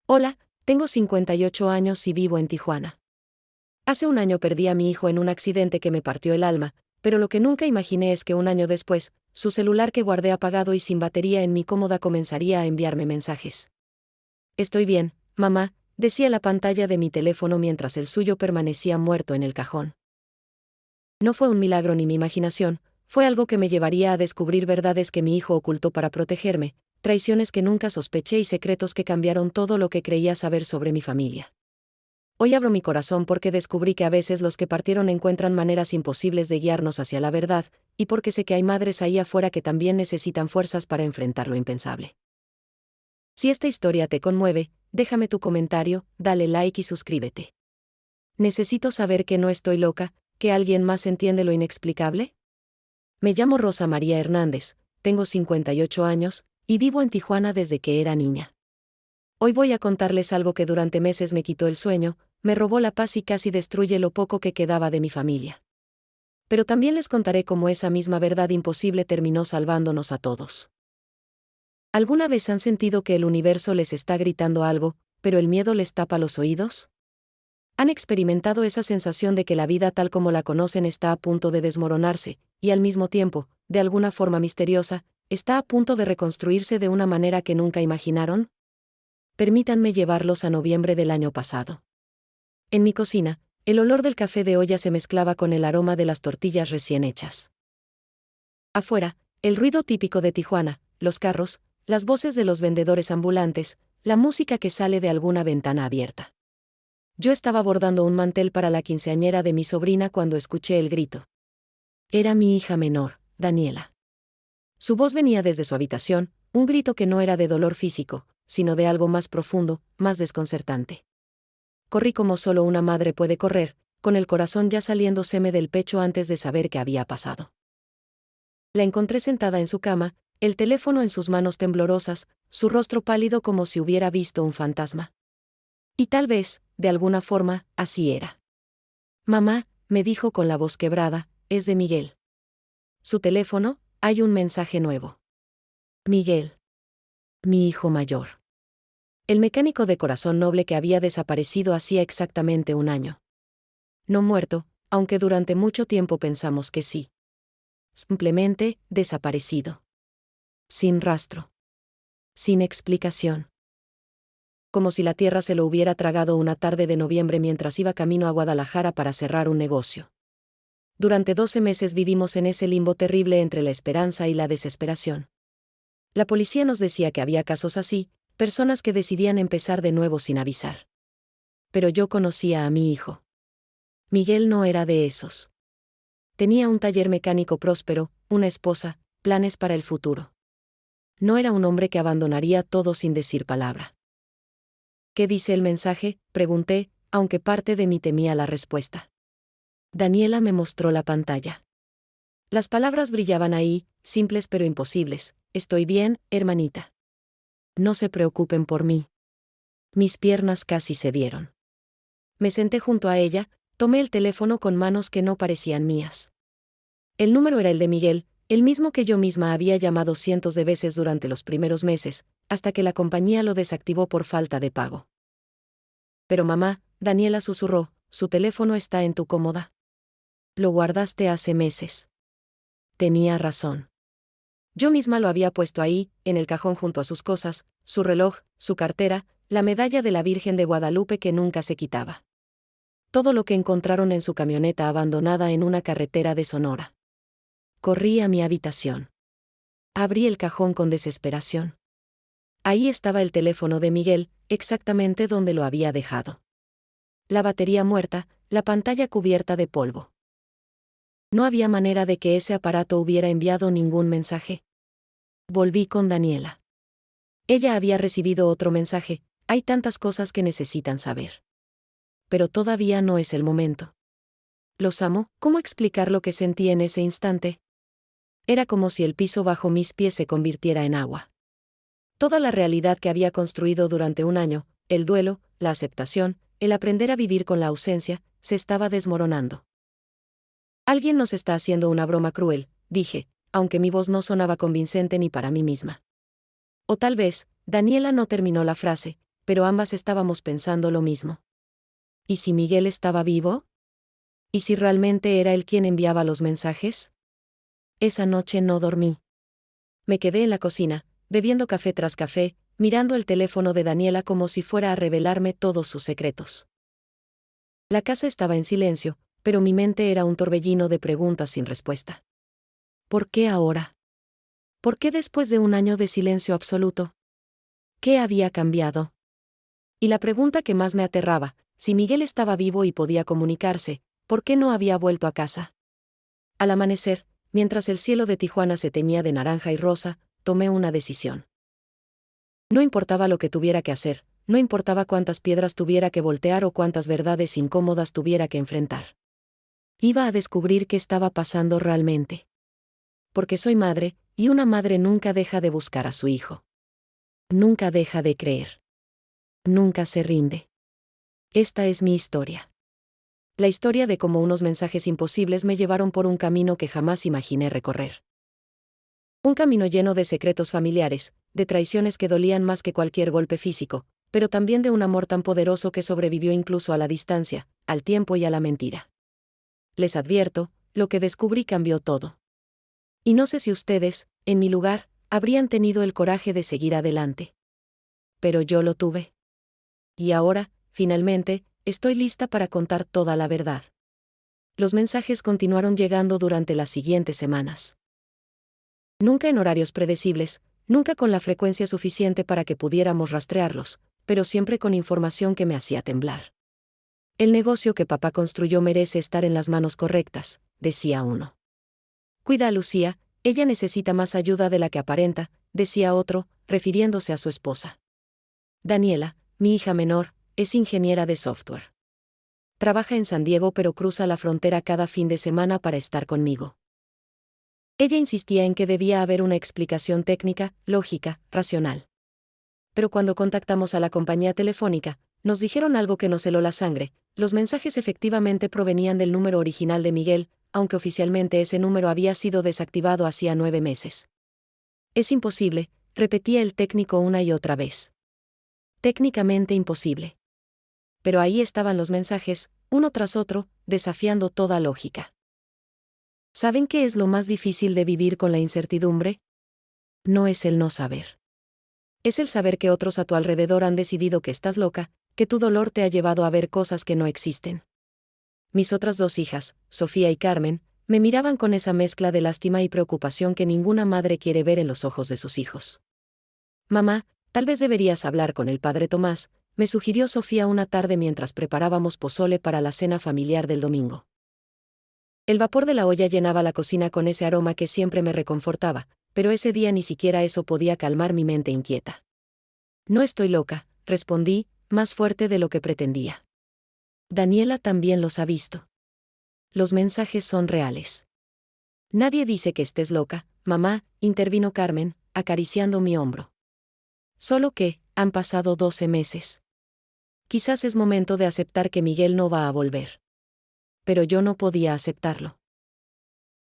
Hola, tengo 58 años y vivo en Tijuana. Hace un año perdí a mi hijo en un accidente que me partió el alma, pero lo que nunca imaginé es que un año después, su celular que guardé apagado y sin batería en mi cómoda comenzaría a enviarme mensajes. Estoy bien, mamá, decía la pantalla de mi teléfono mientras el suyo permanecía muerto en el cajón. No fue un milagro ni mi imaginación, fue algo que me llevaría a descubrir verdades que mi hijo ocultó para protegerme, traiciones que nunca sospeché y secretos que cambiaron todo lo que creía saber sobre mi familia. Hoy abro mi corazón porque descubrí que a veces los que partieron encuentran maneras imposibles de guiarnos hacia la verdad, y porque sé que hay madres ahí afuera que también necesitan fuerzas para enfrentar lo impensable. Si esta historia te conmueve, déjame tu comentario, dale like y suscríbete. Necesito saber que no estoy loca, que alguien más entiende lo inexplicable. Me llamo Rosa María Hernández, tengo 58 años, y vivo en Tijuana desde que era niña. Hoy voy a contarles algo que durante meses me quitó el sueño, me robó la paz y casi destruye lo poco que quedaba de mi familia. Pero también les contaré cómo esa misma verdad imposible terminó salvándonos a todos. ¿Alguna vez han sentido que el universo les está gritando algo, pero el miedo les tapa los oídos? ¿Han experimentado esa sensación de que la vida tal como la conocen está a punto de desmoronarse, y al mismo tiempo, de alguna forma misteriosa, está a punto de reconstruirse de una manera que nunca imaginaron? Permítanme llevarlos a noviembre del año pasado. En mi cocina, el olor del café de olla se mezclaba con el aroma de las tortillas recién hechas. Afuera, el ruido típico de Tijuana, los carros, las voces de los vendedores ambulantes, la música que sale de alguna ventana abierta. Yo estaba bordando un mantel para la quinceañera de mi sobrina cuando escuché el grito. Era mi hija menor, Daniela. Su voz venía desde su habitación, un grito que no era de dolor físico, sino de algo más profundo, más desconcertante. Corrí como solo una madre puede correr, con el corazón ya saliéndoseme del pecho antes de saber qué había pasado. La encontré sentada en su cama, el teléfono en sus manos temblorosas, su rostro pálido como si hubiera visto un fantasma. Y tal vez, de alguna forma, así era. Mamá, me dijo con la voz quebrada, es de Miguel. Su teléfono, hay un mensaje nuevo. Miguel. Mi hijo mayor. El mecánico de corazón noble que había desaparecido hacía exactamente un año. No muerto, aunque durante mucho tiempo pensamos que sí. Simplemente, desaparecido. Sin rastro. Sin explicación. Como si la tierra se lo hubiera tragado una tarde de noviembre mientras iba camino a Guadalajara para cerrar un negocio. Durante 12 meses vivimos en ese limbo terrible entre la esperanza y la desesperación. La policía nos decía que había casos así, personas que decidían empezar de nuevo sin avisar. Pero yo conocía a mi hijo. Miguel no era de esos. Tenía un taller mecánico próspero, una esposa, planes para el futuro. No era un hombre que abandonaría todo sin decir palabra. ¿Qué dice el mensaje?, pregunté, aunque parte de mí temía la respuesta. Daniela me mostró la pantalla. Las palabras brillaban ahí, simples pero imposibles. Estoy bien, hermanita. No se preocupen por mí. Mis piernas casi cedieron. Me senté junto a ella, tomé el teléfono con manos que no parecían mías. El número era el de Miguel, el mismo que yo misma había llamado cientos de veces durante los primeros meses, hasta que la compañía lo desactivó por falta de pago. Pero mamá, Daniela susurró, su teléfono está en tu cómoda. Lo guardaste hace meses. Tenía razón. Yo misma lo había puesto ahí, en el cajón junto a sus cosas, su reloj, su cartera, la medalla de la Virgen de Guadalupe que nunca se quitaba. Todo lo que encontraron en su camioneta abandonada en una carretera de Sonora. Corrí a mi habitación. Abrí el cajón con desesperación. Ahí estaba el teléfono de Miguel, exactamente donde lo había dejado. La batería muerta, la pantalla cubierta de polvo. No había manera de que ese aparato hubiera enviado ningún mensaje. Volví con Daniela. Ella había recibido otro mensaje, hay tantas cosas que necesitan saber. Pero todavía no es el momento. Los amo, ¿cómo explicar lo que sentí en ese instante? Era como si el piso bajo mis pies se convirtiera en agua. Toda la realidad que había construido durante un año, el duelo, la aceptación, el aprender a vivir con la ausencia, se estaba desmoronando. Alguien nos está haciendo una broma cruel, dije, aunque mi voz no sonaba convincente ni para mí misma. O tal vez, Daniela no terminó la frase, pero ambas estábamos pensando lo mismo. ¿Y si Miguel estaba vivo? ¿Y si realmente era él quien enviaba los mensajes? Esa noche no dormí. Me quedé en la cocina, bebiendo café tras café, mirando el teléfono de Daniela como si fuera a revelarme todos sus secretos. La casa estaba en silencio, pero mi mente era un torbellino de preguntas sin respuesta. ¿Por qué ahora? ¿Por qué después de un año de silencio absoluto? ¿Qué había cambiado? Y la pregunta que más me aterraba, si Miguel estaba vivo y podía comunicarse, ¿por qué no había vuelto a casa? Al amanecer, mientras el cielo de Tijuana se teñía de naranja y rosa, tomé una decisión. No importaba lo que tuviera que hacer, no importaba cuántas piedras tuviera que voltear o cuántas verdades incómodas tuviera que enfrentar. Iba a descubrir qué estaba pasando realmente. Porque soy madre, y una madre nunca deja de buscar a su hijo. Nunca deja de creer. Nunca se rinde. Esta es mi historia. La historia de cómo unos mensajes imposibles me llevaron por un camino que jamás imaginé recorrer. Un camino lleno de secretos familiares, de traiciones que dolían más que cualquier golpe físico, pero también de un amor tan poderoso que sobrevivió incluso a la distancia, al tiempo y a la mentira. Les advierto, lo que descubrí cambió todo. Y no sé si ustedes, en mi lugar, habrían tenido el coraje de seguir adelante. Pero yo lo tuve. Y ahora, finalmente, estoy lista para contar toda la verdad. Los mensajes continuaron llegando durante las siguientes semanas. Nunca en horarios predecibles, nunca con la frecuencia suficiente para que pudiéramos rastrearlos, pero siempre con información que me hacía temblar. El negocio que papá construyó merece estar en las manos correctas, decía uno. Cuida a Lucía, ella necesita más ayuda de la que aparenta, decía otro, refiriéndose a su esposa. Daniela, mi hija menor, es ingeniera de software. Trabaja en San Diego pero cruza la frontera cada fin de semana para estar conmigo. Ella insistía en que debía haber una explicación técnica, lógica, racional. Pero cuando contactamos a la compañía telefónica, nos dijeron algo que nos heló la sangre: los mensajes efectivamente provenían del número original de Miguel, aunque oficialmente ese número había sido desactivado hacía 9 meses. Es imposible, repetía el técnico una y otra vez. Técnicamente imposible. Pero ahí estaban los mensajes, uno tras otro, desafiando toda lógica. ¿Saben qué es lo más difícil de vivir con la incertidumbre? No es el no saber. Es el saber que otros a tu alrededor han decidido que estás loca, que tu dolor te ha llevado a ver cosas que no existen. Mis otras 2 hijas, Sofía y Carmen, me miraban con esa mezcla de lástima y preocupación que ninguna madre quiere ver en los ojos de sus hijos. Mamá, tal vez deberías hablar con el padre Tomás, me sugirió Sofía una tarde mientras preparábamos pozole para la cena familiar del domingo. El vapor de la olla llenaba la cocina con ese aroma que siempre me reconfortaba, pero ese día ni siquiera eso podía calmar mi mente inquieta. No estoy loca, respondí, más fuerte de lo que pretendía. Daniela también los ha visto. Los mensajes son reales. Nadie dice que estés loca, mamá, intervino Carmen, acariciando mi hombro. Solo que, han pasado 12 meses. Quizás es momento de aceptar que Miguel no va a volver. Pero yo no podía aceptarlo.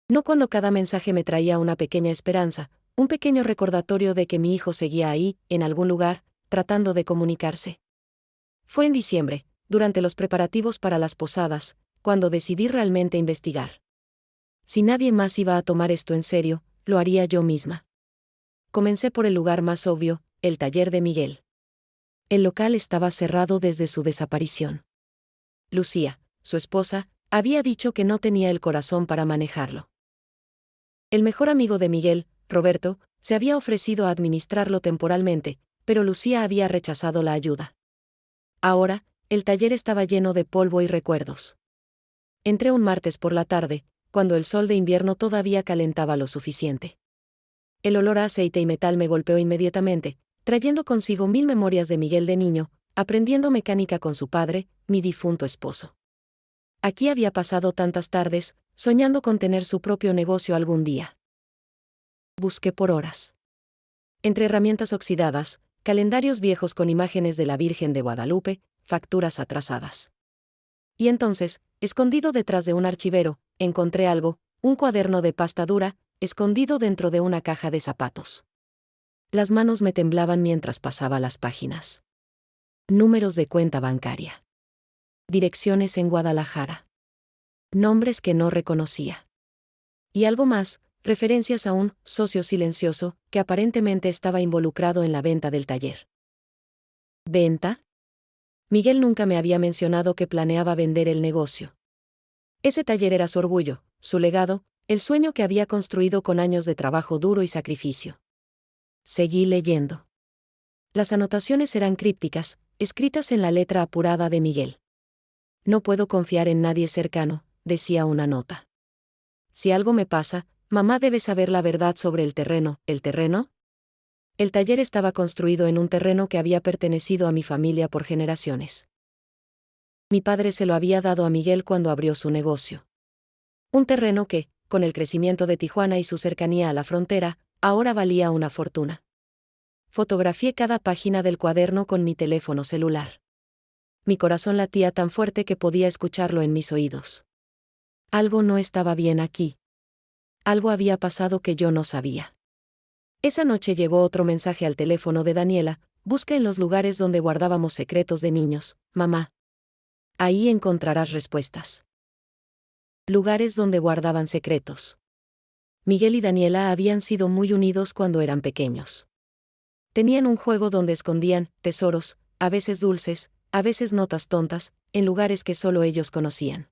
No cuando cada mensaje me traía una pequeña esperanza, un pequeño recordatorio de que mi hijo seguía ahí, en algún lugar, tratando de comunicarse. Fue en diciembre, durante los preparativos para las posadas, cuando decidí realmente investigar. Si nadie más iba a tomar esto en serio, lo haría yo misma. Comencé por el lugar más obvio, el taller de Miguel. El local estaba cerrado desde su desaparición. Lucía, su esposa, había dicho que no tenía el corazón para manejarlo. El mejor amigo de Miguel, Roberto, se había ofrecido a administrarlo temporalmente, pero Lucía había rechazado la ayuda. Ahora, el taller estaba lleno de polvo y recuerdos. Entré un martes por la tarde, cuando el sol de invierno todavía calentaba lo suficiente. El olor a aceite y metal me golpeó inmediatamente, trayendo consigo 1000 memorias de Miguel de niño, aprendiendo mecánica con su padre, mi difunto esposo. Aquí había pasado tantas tardes, soñando con tener su propio negocio algún día. Busqué por horas. Entre herramientas oxidadas, calendarios viejos con imágenes de la Virgen de Guadalupe, facturas atrasadas. Y entonces, escondido detrás de un archivero, encontré algo, un cuaderno de pasta dura, escondido dentro de una caja de zapatos. Las manos me temblaban mientras pasaba las páginas. Números de cuenta bancaria. Direcciones en Guadalajara. Nombres que no reconocía. Y algo más, referencias a un socio silencioso que aparentemente estaba involucrado en la venta del taller. ¿Venta? Miguel nunca me había mencionado que planeaba vender el negocio. Ese taller era su orgullo, su legado, el sueño que había construido con años de trabajo duro y sacrificio. Seguí leyendo. Las anotaciones eran crípticas, escritas en la letra apurada de Miguel. No puedo confiar en nadie cercano, decía una nota. Si algo me pasa, mamá debe saber la verdad sobre el terreno. ¿El terreno? El taller estaba construido en un terreno que había pertenecido a mi familia por generaciones. Mi padre se lo había dado a Miguel cuando abrió su negocio. Un terreno que, con el crecimiento de Tijuana y su cercanía a la frontera, ahora valía una fortuna. Fotografié cada página del cuaderno con mi teléfono celular. Mi corazón latía tan fuerte que podía escucharlo en mis oídos. Algo no estaba bien aquí. Algo había pasado que yo no sabía. Esa noche llegó otro mensaje al teléfono de Daniela: busca en los lugares donde guardábamos secretos de niños, mamá. Ahí encontrarás respuestas. Lugares donde guardaban secretos. Miguel y Daniela habían sido muy unidos cuando eran pequeños. Tenían un juego donde escondían tesoros, a veces dulces, a veces notas tontas, en lugares que solo ellos conocían.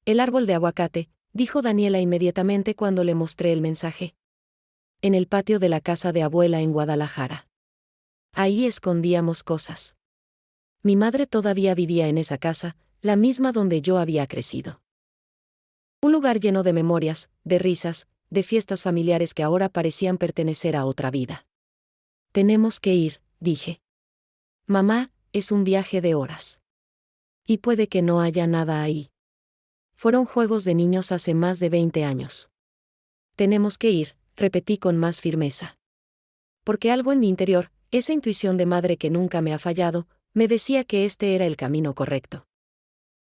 El árbol de aguacate, dijo Daniela inmediatamente cuando le mostré el mensaje. En el patio de la casa de abuela en Guadalajara. Ahí escondíamos cosas. Mi madre todavía vivía en esa casa, la misma donde yo había crecido. Un lugar lleno de memorias, de risas, de fiestas familiares que ahora parecían pertenecer a otra vida. Tenemos que ir, dije. Mamá, es un viaje de horas. Y puede que no haya nada ahí. Fueron juegos de niños hace más de 20 años. Tenemos que ir, repetí con más firmeza. Porque algo en mi interior, esa intuición de madre que nunca me ha fallado, me decía que este era el camino correcto.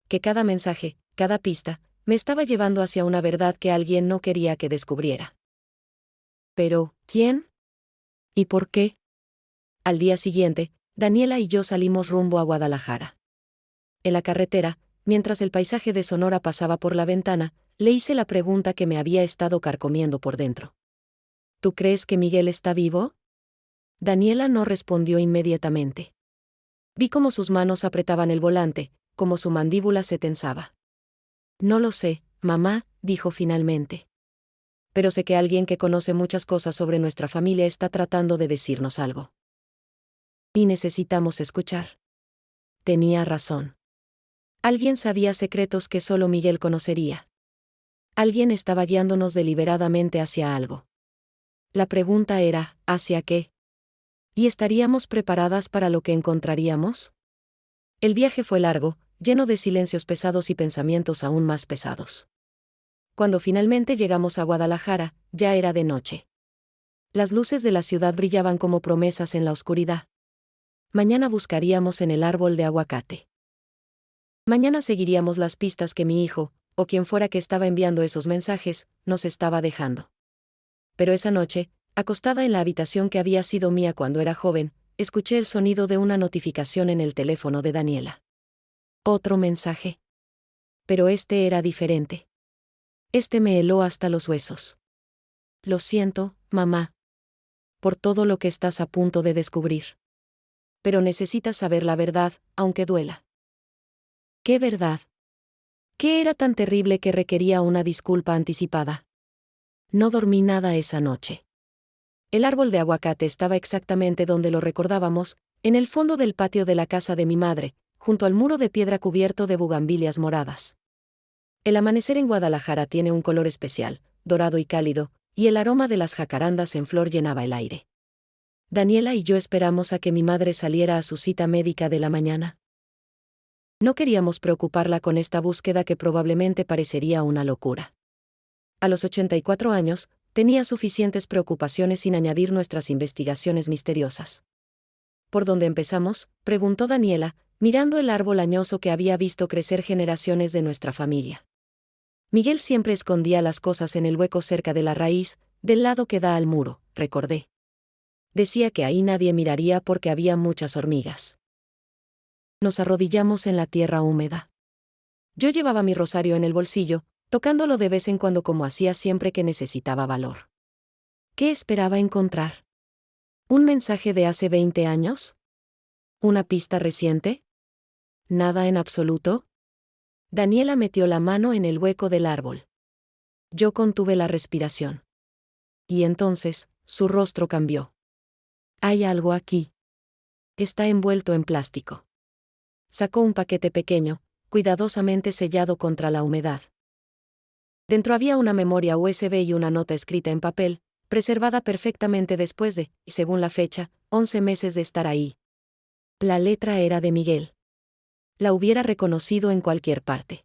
Que cada mensaje, cada pista, me estaba llevando hacia una verdad que alguien no quería que descubriera. Pero, ¿quién? ¿Y por qué? Al día siguiente, Daniela y yo salimos rumbo a Guadalajara. En la carretera, mientras el paisaje de Sonora pasaba por la ventana, le hice la pregunta que me había estado carcomiendo por dentro. ¿Tú crees que Miguel está vivo? Daniela no respondió inmediatamente. Vi cómo sus manos apretaban el volante, cómo su mandíbula se tensaba. No lo sé, mamá, dijo finalmente. Pero sé que alguien que conoce muchas cosas sobre nuestra familia está tratando de decirnos algo. Y necesitamos escuchar. Tenía razón. Alguien sabía secretos que solo Miguel conocería. Alguien estaba guiándonos deliberadamente hacia algo. La pregunta era, ¿hacia qué? ¿Y estaríamos preparadas para lo que encontraríamos? El viaje fue largo, lleno de silencios pesados y pensamientos aún más pesados. Cuando finalmente llegamos a Guadalajara, ya era de noche. Las luces de la ciudad brillaban como promesas en la oscuridad. Mañana buscaríamos en el árbol de aguacate. Mañana seguiríamos las pistas que mi hijo, o quien fuera que estaba enviando esos mensajes, nos estaba dejando. Pero esa noche, acostada en la habitación que había sido mía cuando era joven, escuché el sonido de una notificación en el teléfono de Daniela. Otro mensaje. Pero este era diferente. Este me heló hasta los huesos. Lo siento, mamá. Por todo lo que estás a punto de descubrir. Pero necesitas saber la verdad, aunque duela. ¿Qué verdad? ¿Qué era tan terrible que requería una disculpa anticipada? No dormí nada esa noche. El árbol de aguacate estaba exactamente donde lo recordábamos, en el fondo del patio de la casa de mi madre, junto al muro de piedra cubierto de bugambilias moradas. El amanecer en Guadalajara tiene un color especial, dorado y cálido, y el aroma de las jacarandas en flor llenaba el aire. Daniela y yo esperamos a que mi madre saliera a su cita médica de la mañana. No queríamos preocuparla con esta búsqueda que probablemente parecería una locura. A los 84 años, tenía suficientes preocupaciones sin añadir nuestras investigaciones misteriosas. ¿Por dónde empezamos?, preguntó Daniela, mirando el árbol añoso que había visto crecer generaciones de nuestra familia. Miguel siempre escondía las cosas en el hueco cerca de la raíz, del lado que da al muro, recordé. Decía que ahí nadie miraría porque había muchas hormigas. Nos arrodillamos en la tierra húmeda. Yo llevaba mi rosario en el bolsillo, tocándolo de vez en cuando como hacía siempre que necesitaba valor. ¿Qué esperaba encontrar? ¿Un mensaje de hace 20 años? ¿Una pista reciente? ¿Nada en absoluto? Daniela metió la mano en el hueco del árbol. Yo contuve la respiración. Y entonces, su rostro cambió. Hay algo aquí. Está envuelto en plástico. Sacó un paquete pequeño, cuidadosamente sellado contra la humedad. Dentro había una memoria USB y una nota escrita en papel, preservada perfectamente después de, y según la fecha, 11 meses de estar ahí. La letra era de Miguel. La hubiera reconocido en cualquier parte.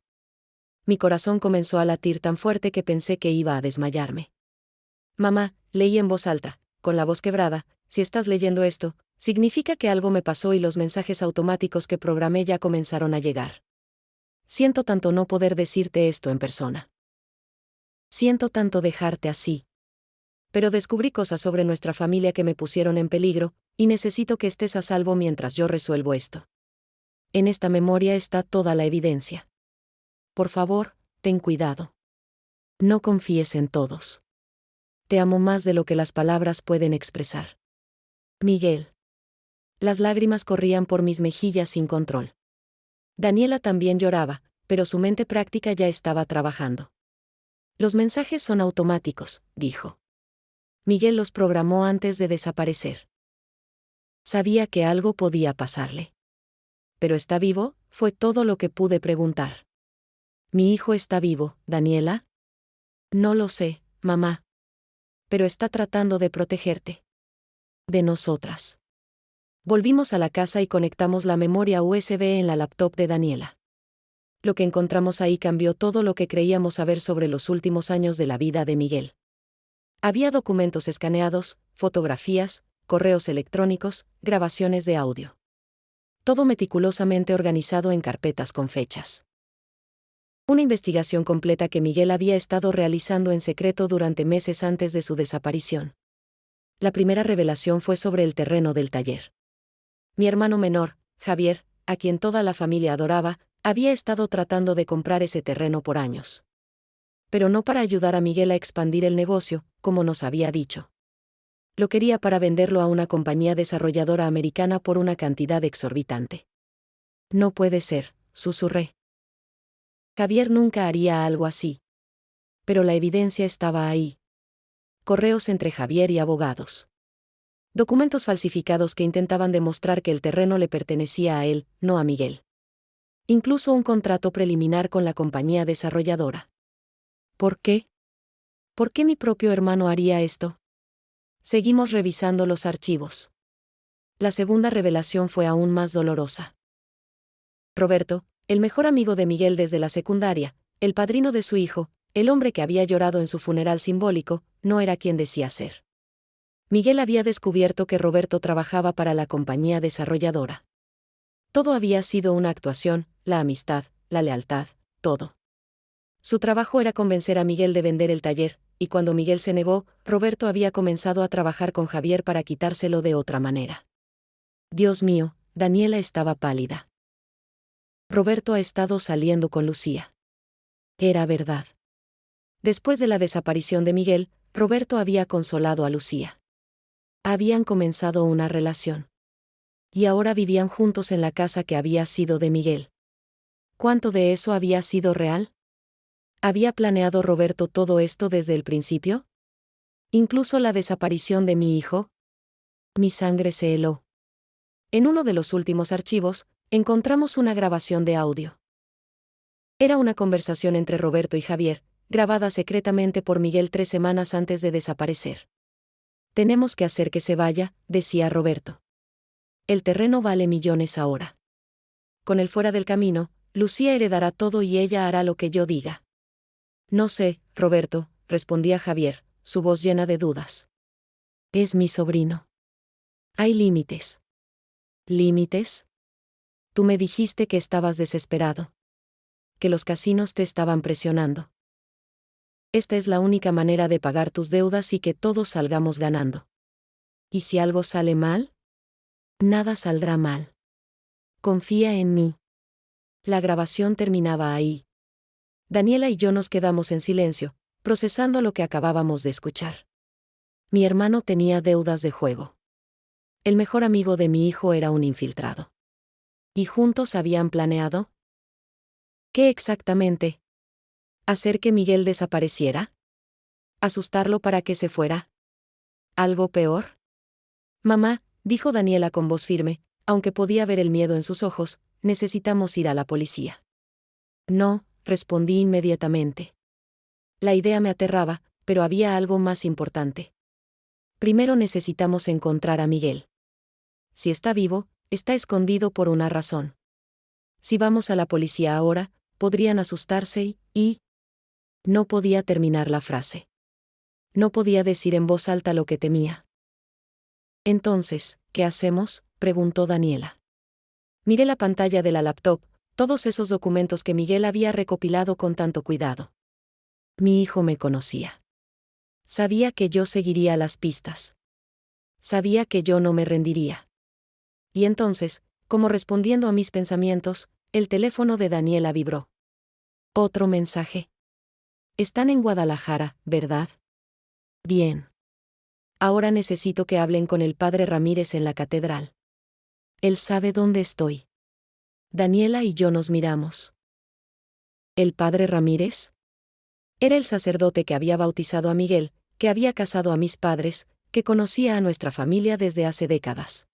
Mi corazón comenzó a latir tan fuerte que pensé que iba a desmayarme. Mamá, leí en voz alta, con la voz quebrada, si estás leyendo esto, significa que algo me pasó y los mensajes automáticos que programé ya comenzaron a llegar. Siento tanto no poder decirte esto en persona. Siento tanto dejarte así. Pero descubrí cosas sobre nuestra familia que me pusieron en peligro, y necesito que estés a salvo mientras yo resuelvo esto. En esta memoria está toda la evidencia. Por favor, ten cuidado. No confíes en todos. Te amo más de lo que las palabras pueden expresar. Miguel. Las lágrimas corrían por mis mejillas sin control. Daniela también lloraba, pero su mente práctica ya estaba trabajando. Los mensajes son automáticos, dijo. Miguel los programó antes de desaparecer. Sabía que algo podía pasarle. ¿Pero está vivo? Fue todo lo que pude preguntar. ¿Mi hijo está vivo, Daniela? No lo sé, mamá. Pero está tratando de protegerte. De nosotras. Volvimos a la casa y conectamos la memoria USB en la laptop de Daniela. Lo que encontramos ahí cambió todo lo que creíamos saber sobre los últimos años de la vida de Miguel. Había documentos escaneados, fotografías, correos electrónicos, grabaciones de audio. Todo meticulosamente organizado en carpetas con fechas. Una investigación completa que Miguel había estado realizando en secreto durante meses antes de su desaparición. La primera revelación fue sobre el terreno del taller. Mi hermano menor, Javier, a quien toda la familia adoraba, había estado tratando de comprar ese terreno por años. Pero no para ayudar a Miguel a expandir el negocio, como nos había dicho. Lo quería para venderlo a una compañía desarrolladora americana por una cantidad exorbitante. No puede ser, susurré. Javier nunca haría algo así. Pero la evidencia estaba ahí. Correos entre Javier y abogados. Documentos falsificados que intentaban demostrar que el terreno le pertenecía a él, no a Miguel. Incluso un contrato preliminar con la compañía desarrolladora. ¿Por qué? ¿Por qué mi propio hermano haría esto? Seguimos revisando los archivos. La segunda revelación fue aún más dolorosa. Roberto, el mejor amigo de Miguel desde la secundaria, el padrino de su hijo, el hombre que había llorado en su funeral simbólico, no era quien decía ser. Miguel había descubierto que Roberto trabajaba para la compañía desarrolladora. Todo había sido una actuación, la amistad, la lealtad, todo. Su trabajo era convencer a Miguel de vender el taller, y cuando Miguel se negó, Roberto había comenzado a trabajar con Javier para quitárselo de otra manera. Dios mío, Daniela estaba pálida. Roberto ha estado saliendo con Lucía. Era verdad. Después de la desaparición de Miguel, Roberto había consolado a Lucía. Habían comenzado una relación. Y ahora vivían juntos en la casa que había sido de Miguel. ¿Cuánto de eso había sido real? ¿Había planeado Roberto todo esto desde el principio? ¿Incluso la desaparición de mi hijo? Mi sangre se heló. En uno de los últimos archivos, encontramos una grabación de audio. Era una conversación entre Roberto y Javier, grabada secretamente por Miguel 3 semanas antes de desaparecer. Tenemos que hacer que se vaya, decía Roberto. El terreno vale millones ahora. Con él fuera del camino, Lucía heredará todo y ella hará lo que yo diga. No sé, Roberto, respondía Javier, su voz llena de dudas. Es mi sobrino. Hay límites. ¿Límites? Tú me dijiste que estabas desesperado. Que los casinos te estaban presionando. Esta es la única manera de pagar tus deudas y que todos salgamos ganando. ¿Y si algo sale mal? Nada saldrá mal. Confía en mí. La grabación terminaba ahí. Daniela y yo nos quedamos en silencio, procesando lo que acabábamos de escuchar. Mi hermano tenía deudas de juego. El mejor amigo de mi hijo era un infiltrado. ¿Y juntos habían planeado? ¿Qué exactamente? ¿Hacer que Miguel desapareciera? ¿Asustarlo para que se fuera? ¿Algo peor? Mamá, dijo Daniela con voz firme, aunque podía ver el miedo en sus ojos, necesitamos ir a la policía. No, respondí inmediatamente. La idea me aterraba, pero había algo más importante. Primero necesitamos encontrar a Miguel. Si está vivo, está escondido por una razón. Si vamos a la policía ahora, podrían asustarse y... No podía terminar la frase. No podía decir en voz alta lo que temía. Entonces, ¿qué hacemos?, preguntó Daniela. Miré la pantalla de la laptop, todos esos documentos que Miguel había recopilado con tanto cuidado. Mi hijo me conocía. Sabía que yo seguiría las pistas. Sabía que yo no me rendiría. Y entonces, como respondiendo a mis pensamientos, el teléfono de Daniela vibró. Otro mensaje. Están en Guadalajara, ¿verdad? Bien. Ahora necesito que hablen con el padre Ramírez en la catedral. Él sabe dónde estoy. Daniela y yo nos miramos. ¿El padre Ramírez? Era el sacerdote que había bautizado a Miguel, que había casado a mis padres, que conocía a nuestra familia desde hace décadas.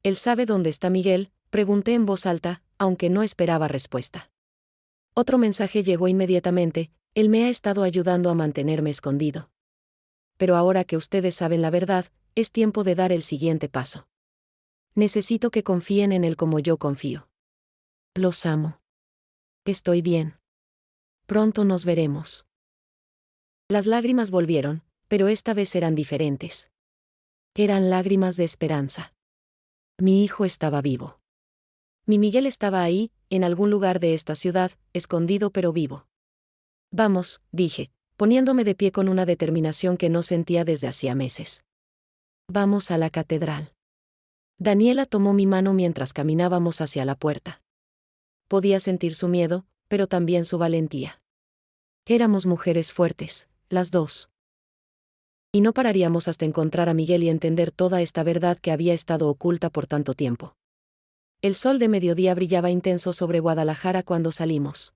¿Él sabe dónde está Miguel?, pregunté en voz alta, aunque no esperaba respuesta. Otro mensaje llegó inmediatamente: él me ha estado ayudando a mantenerme escondido. Pero ahora que ustedes saben la verdad, es tiempo de dar el siguiente paso. Necesito que confíen en él como yo confío. Los amo. Estoy bien. Pronto nos veremos. Las lágrimas volvieron, pero esta vez eran diferentes. Eran lágrimas de esperanza. Mi hijo estaba vivo. Mi Miguel estaba ahí, en algún lugar de esta ciudad, escondido pero vivo. Vamos, dije, poniéndome de pie con una determinación que no sentía desde hacía meses. Vamos a la catedral. Daniela tomó mi mano mientras caminábamos hacia la puerta. Podía sentir su miedo, pero también su valentía. Éramos mujeres fuertes, las dos. Y no pararíamos hasta encontrar a Miguel y entender toda esta verdad que había estado oculta por tanto tiempo. El sol de mediodía brillaba intenso sobre Guadalajara cuando salimos.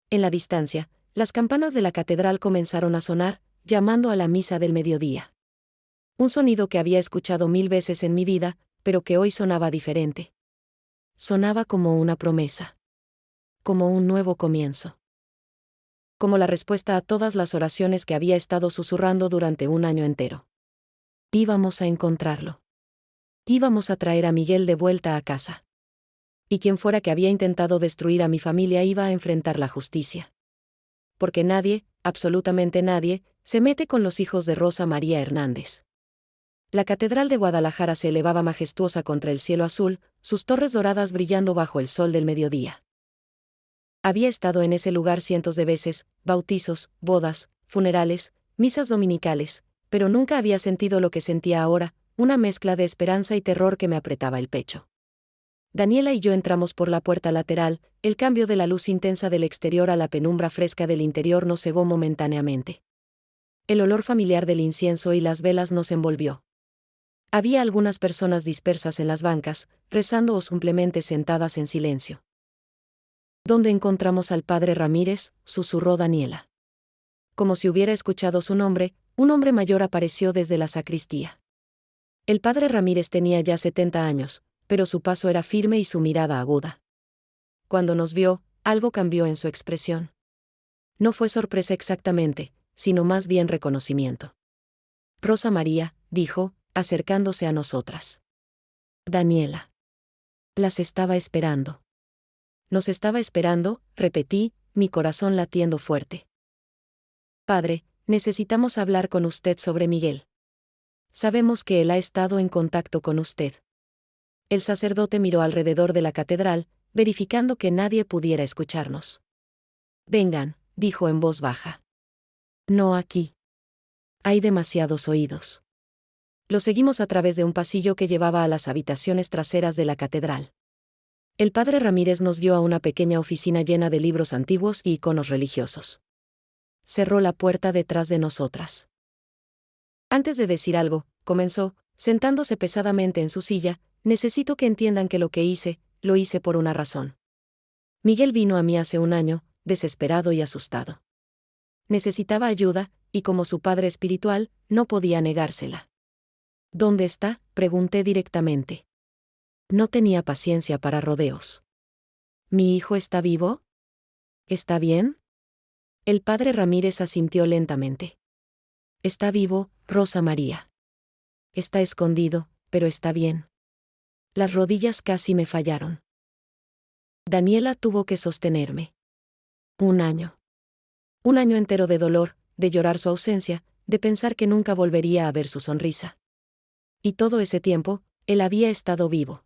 En la distancia, las campanas de la catedral comenzaron a sonar, llamando a la misa del mediodía. Un sonido que había escuchado 1000 veces en mi vida, pero que hoy sonaba diferente. Sonaba como una promesa. Como un nuevo comienzo. Como la respuesta a todas las oraciones que había estado susurrando durante un año entero. Íbamos a encontrarlo. Íbamos a traer a Miguel de vuelta a casa. Y quien fuera que había intentado destruir a mi familia iba a enfrentar la justicia. Porque nadie, absolutamente nadie, se mete con los hijos de Rosa María Hernández. La catedral de Guadalajara se elevaba majestuosa contra el cielo azul, sus torres doradas brillando bajo el sol del mediodía. Había estado en ese lugar cientos de veces, bautizos, bodas, funerales, misas dominicales, pero nunca había sentido lo que sentía ahora, una mezcla de esperanza y terror que me apretaba el pecho. Daniela y yo entramos por la puerta lateral, el cambio de la luz intensa del exterior a la penumbra fresca del interior nos cegó momentáneamente. El olor familiar del incienso y las velas nos envolvió. Había algunas personas dispersas en las bancas, rezando o simplemente sentadas en silencio. ¿Dónde encontramos al padre Ramírez?, susurró Daniela. Como si hubiera escuchado su nombre, un hombre mayor apareció desde la sacristía. El padre Ramírez tenía ya 70 años, pero su paso era firme y su mirada aguda. Cuando nos vio, algo cambió en su expresión. No fue sorpresa exactamente, sino más bien reconocimiento. Rosa María, dijo, acercándose a nosotras. Daniela. Las estaba esperando. Nos estaba esperando, repetí, mi corazón latiendo fuerte. Padre, necesitamos hablar con usted sobre Miguel. Sabemos que él ha estado en contacto con usted. El sacerdote miró alrededor de la catedral, verificando que nadie pudiera escucharnos. Vengan, dijo en voz baja. No aquí. Hay demasiados oídos. Lo seguimos a través de un pasillo que llevaba a las habitaciones traseras de la catedral. El padre Ramírez nos guió a una pequeña oficina llena de libros antiguos y iconos religiosos. Cerró la puerta detrás de nosotras. Antes de decir algo, comenzó, sentándose pesadamente en su silla: necesito que entiendan que lo que hice, lo hice por una razón. Miguel vino a mí hace un año, desesperado y asustado. Necesitaba ayuda, y como su padre espiritual, no podía negársela. ¿Dónde está?, pregunté directamente. No tenía paciencia para rodeos. ¿Mi hijo está vivo? ¿Está bien? El padre Ramírez asintió lentamente. Está vivo, Rosa María. Está escondido, pero está bien. Las rodillas casi me fallaron. Daniela tuvo que sostenerme. Un año. Un año entero de dolor, de llorar su ausencia, de pensar que nunca volvería a ver su sonrisa. Y todo ese tiempo, él había estado vivo.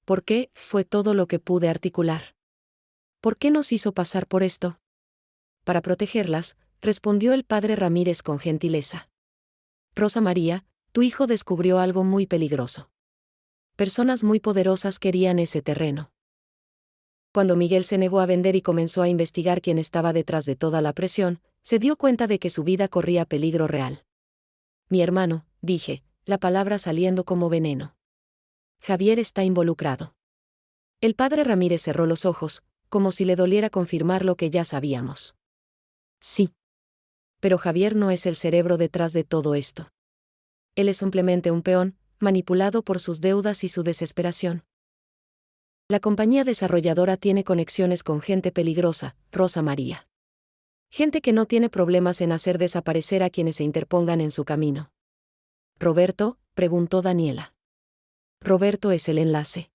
¿Por qué?, fue todo lo que pude articular. ¿Por qué nos hizo pasar por esto? Para protegerlas, respondió el padre Ramírez con gentileza. Rosa María, tu hijo descubrió algo muy peligroso. Personas muy poderosas querían ese terreno. Cuando Miguel se negó a vender y comenzó a investigar quién estaba detrás de toda la presión, se dio cuenta de que su vida corría peligro real. Mi hermano, dije, la palabra saliendo como veneno. Javier está involucrado. El padre Ramírez cerró los ojos, como si le doliera confirmar lo que ya sabíamos. Sí. Pero Javier no es el cerebro detrás de todo esto. Él es simplemente un peón, manipulado por sus deudas y su desesperación. La compañía desarrolladora tiene conexiones con gente peligrosa, Rosa María. Gente que no tiene problemas en hacer desaparecer a quienes se interpongan en su camino. ¿Roberto?, preguntó Daniela. Roberto es el enlace.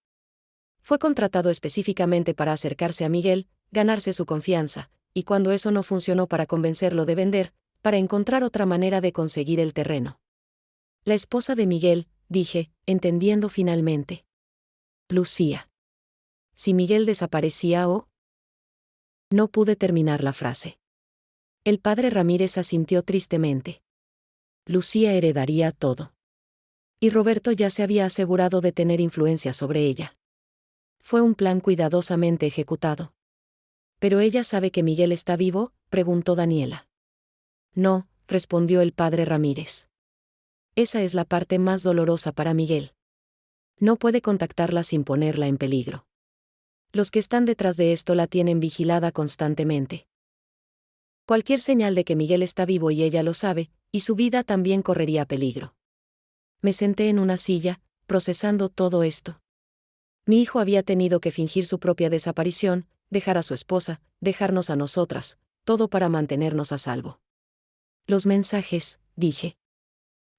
Fue contratado específicamente para acercarse a Miguel, ganarse su confianza, y cuando eso no funcionó, para convencerlo de vender, para encontrar otra manera de conseguir el terreno. La esposa de Miguel, dije, entendiendo finalmente. Lucía. Si Miguel desaparecía o... No pude terminar la frase. El padre Ramírez asintió tristemente. Lucía heredaría todo. Y Roberto ya se había asegurado de tener influencia sobre ella. Fue un plan cuidadosamente ejecutado. ¿Pero ella sabe que Miguel está vivo?, preguntó Daniela. No, respondió el padre Ramírez. Esa es la parte más dolorosa para Miguel. No puede contactarla sin ponerla en peligro. Los que están detrás de esto la tienen vigilada constantemente. Cualquier señal de que Miguel está vivo y ella lo sabe, y su vida también correría peligro. Me senté en una silla, procesando todo esto. Mi hijo había tenido que fingir su propia desaparición, dejar a su esposa, dejarnos a nosotras, todo para mantenernos a salvo. Los mensajes, dije.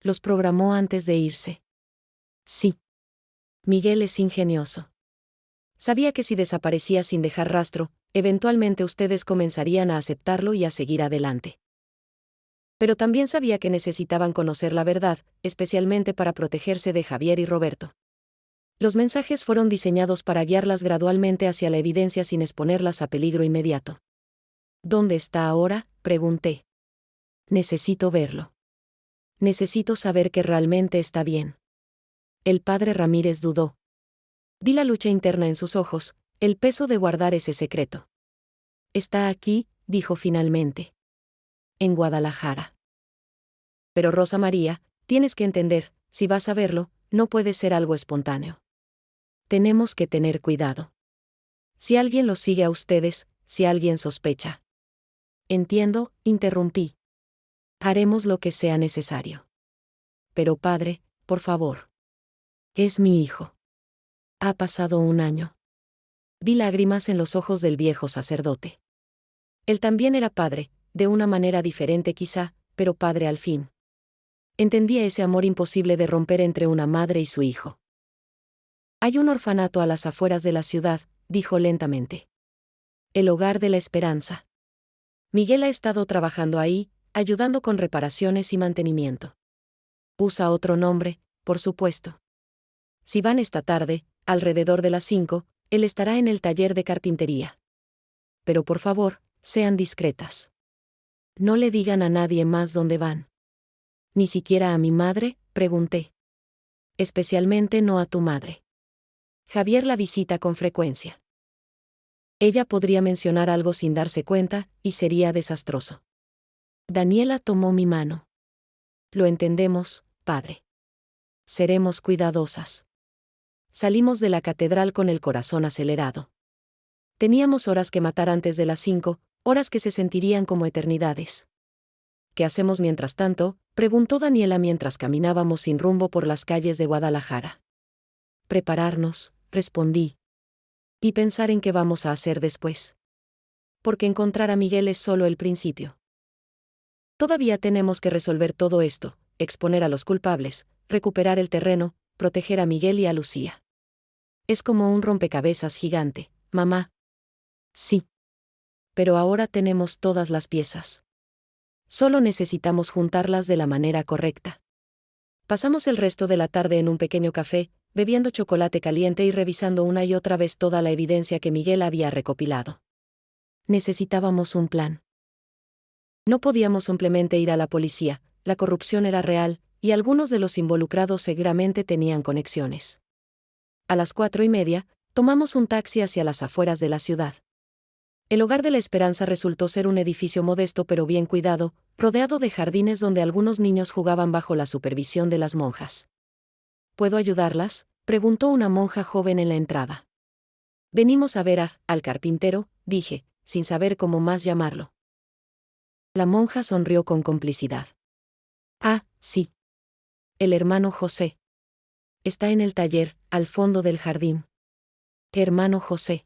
Los programó antes de irse. Sí. Miguel es ingenioso. Sabía que si desaparecía sin dejar rastro, eventualmente ustedes comenzarían a aceptarlo y a seguir adelante. Pero también sabía que necesitaban conocer la verdad, especialmente para protegerse de Javier y Roberto. Los mensajes fueron diseñados para guiarlas gradualmente hacia la evidencia sin exponerlas a peligro inmediato. ¿Dónde está ahora?, pregunté. Necesito verlo. Necesito saber que realmente está bien. El padre Ramírez dudó. Vi la lucha interna en sus ojos, el peso de guardar ese secreto. Está aquí, dijo finalmente. En Guadalajara. Pero Rosa María, tienes que entender, si vas a verlo, no puede ser algo espontáneo. Tenemos que tener cuidado. Si alguien los sigue a ustedes, si alguien sospecha. Entiendo, interrumpí. Haremos lo que sea necesario. Pero padre, por favor. Es mi hijo. Ha pasado un año. Vi lágrimas en los ojos del viejo sacerdote. Él también era padre, de una manera diferente quizá, pero padre al fin. Entendía ese amor imposible de romper entre una madre y su hijo. Hay un orfanato a las afueras de la ciudad, dijo lentamente. El Hogar de la Esperanza. Miguel ha estado trabajando ahí, ayudando con reparaciones y mantenimiento. Usa otro nombre, por supuesto. Si van esta tarde, alrededor de las 5, él estará en el taller de carpintería. Pero por favor, sean discretas. No le digan a nadie más dónde van. ¿Ni siquiera a mi madre?, pregunté. Especialmente no a tu madre. Javier la visita con frecuencia. Ella podría mencionar algo sin darse cuenta, y sería desastroso. Daniela tomó mi mano. Lo entendemos, padre. Seremos cuidadosas. Salimos de la catedral con el corazón acelerado. Teníamos horas que matar antes de las 5, horas que se sentirían como eternidades. ¿Qué hacemos mientras tanto?, preguntó Daniela mientras caminábamos sin rumbo por las calles de Guadalajara. Prepararnos, respondí. Y pensar en qué vamos a hacer después. Porque encontrar a Miguel es solo el principio. Todavía tenemos que resolver todo esto, exponer a los culpables, recuperar el terreno, proteger a Miguel y a Lucía. Es como un rompecabezas gigante, mamá. Sí. Pero ahora tenemos todas las piezas. Solo necesitamos juntarlas de la manera correcta. Pasamos el resto de la tarde en un pequeño café, bebiendo chocolate caliente y revisando una y otra vez toda la evidencia que Miguel había recopilado. Necesitábamos un plan. No podíamos simplemente ir a la policía, la corrupción era real, y algunos de los involucrados seguramente tenían conexiones. A las 4:30, tomamos un taxi hacia las afueras de la ciudad. El Hogar de la Esperanza resultó ser un edificio modesto pero bien cuidado, rodeado de jardines donde algunos niños jugaban bajo la supervisión de las monjas. ¿Puedo ayudarlas?, preguntó una monja joven en la entrada. Venimos a ver al carpintero, dije, sin saber cómo más llamarlo. La monja sonrió con complicidad. Ah, sí. El hermano José. Está en el taller, al fondo del jardín. Hermano José.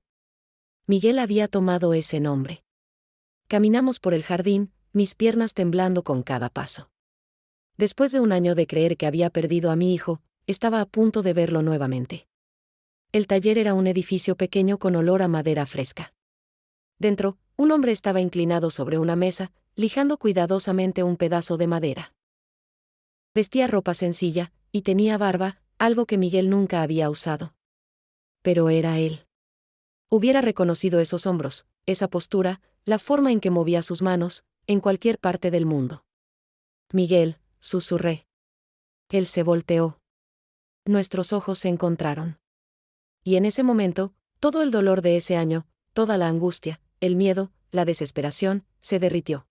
Miguel había tomado ese nombre. Caminamos por el jardín, mis piernas temblando con cada paso. Después de un año de creer que había perdido a mi hijo, estaba a punto de verlo nuevamente. El taller era un edificio pequeño con olor a madera fresca. Dentro, un hombre estaba inclinado sobre una mesa, lijando cuidadosamente un pedazo de madera. Vestía ropa sencilla, y tenía barba, algo que Miguel nunca había usado. Pero era él. Hubiera reconocido esos hombros, esa postura, la forma en que movía sus manos, en cualquier parte del mundo. Miguel, susurré. Él se volteó. Nuestros ojos se encontraron. Y en ese momento, todo el dolor de ese año, toda la angustia, el miedo, la desesperación, se derritió.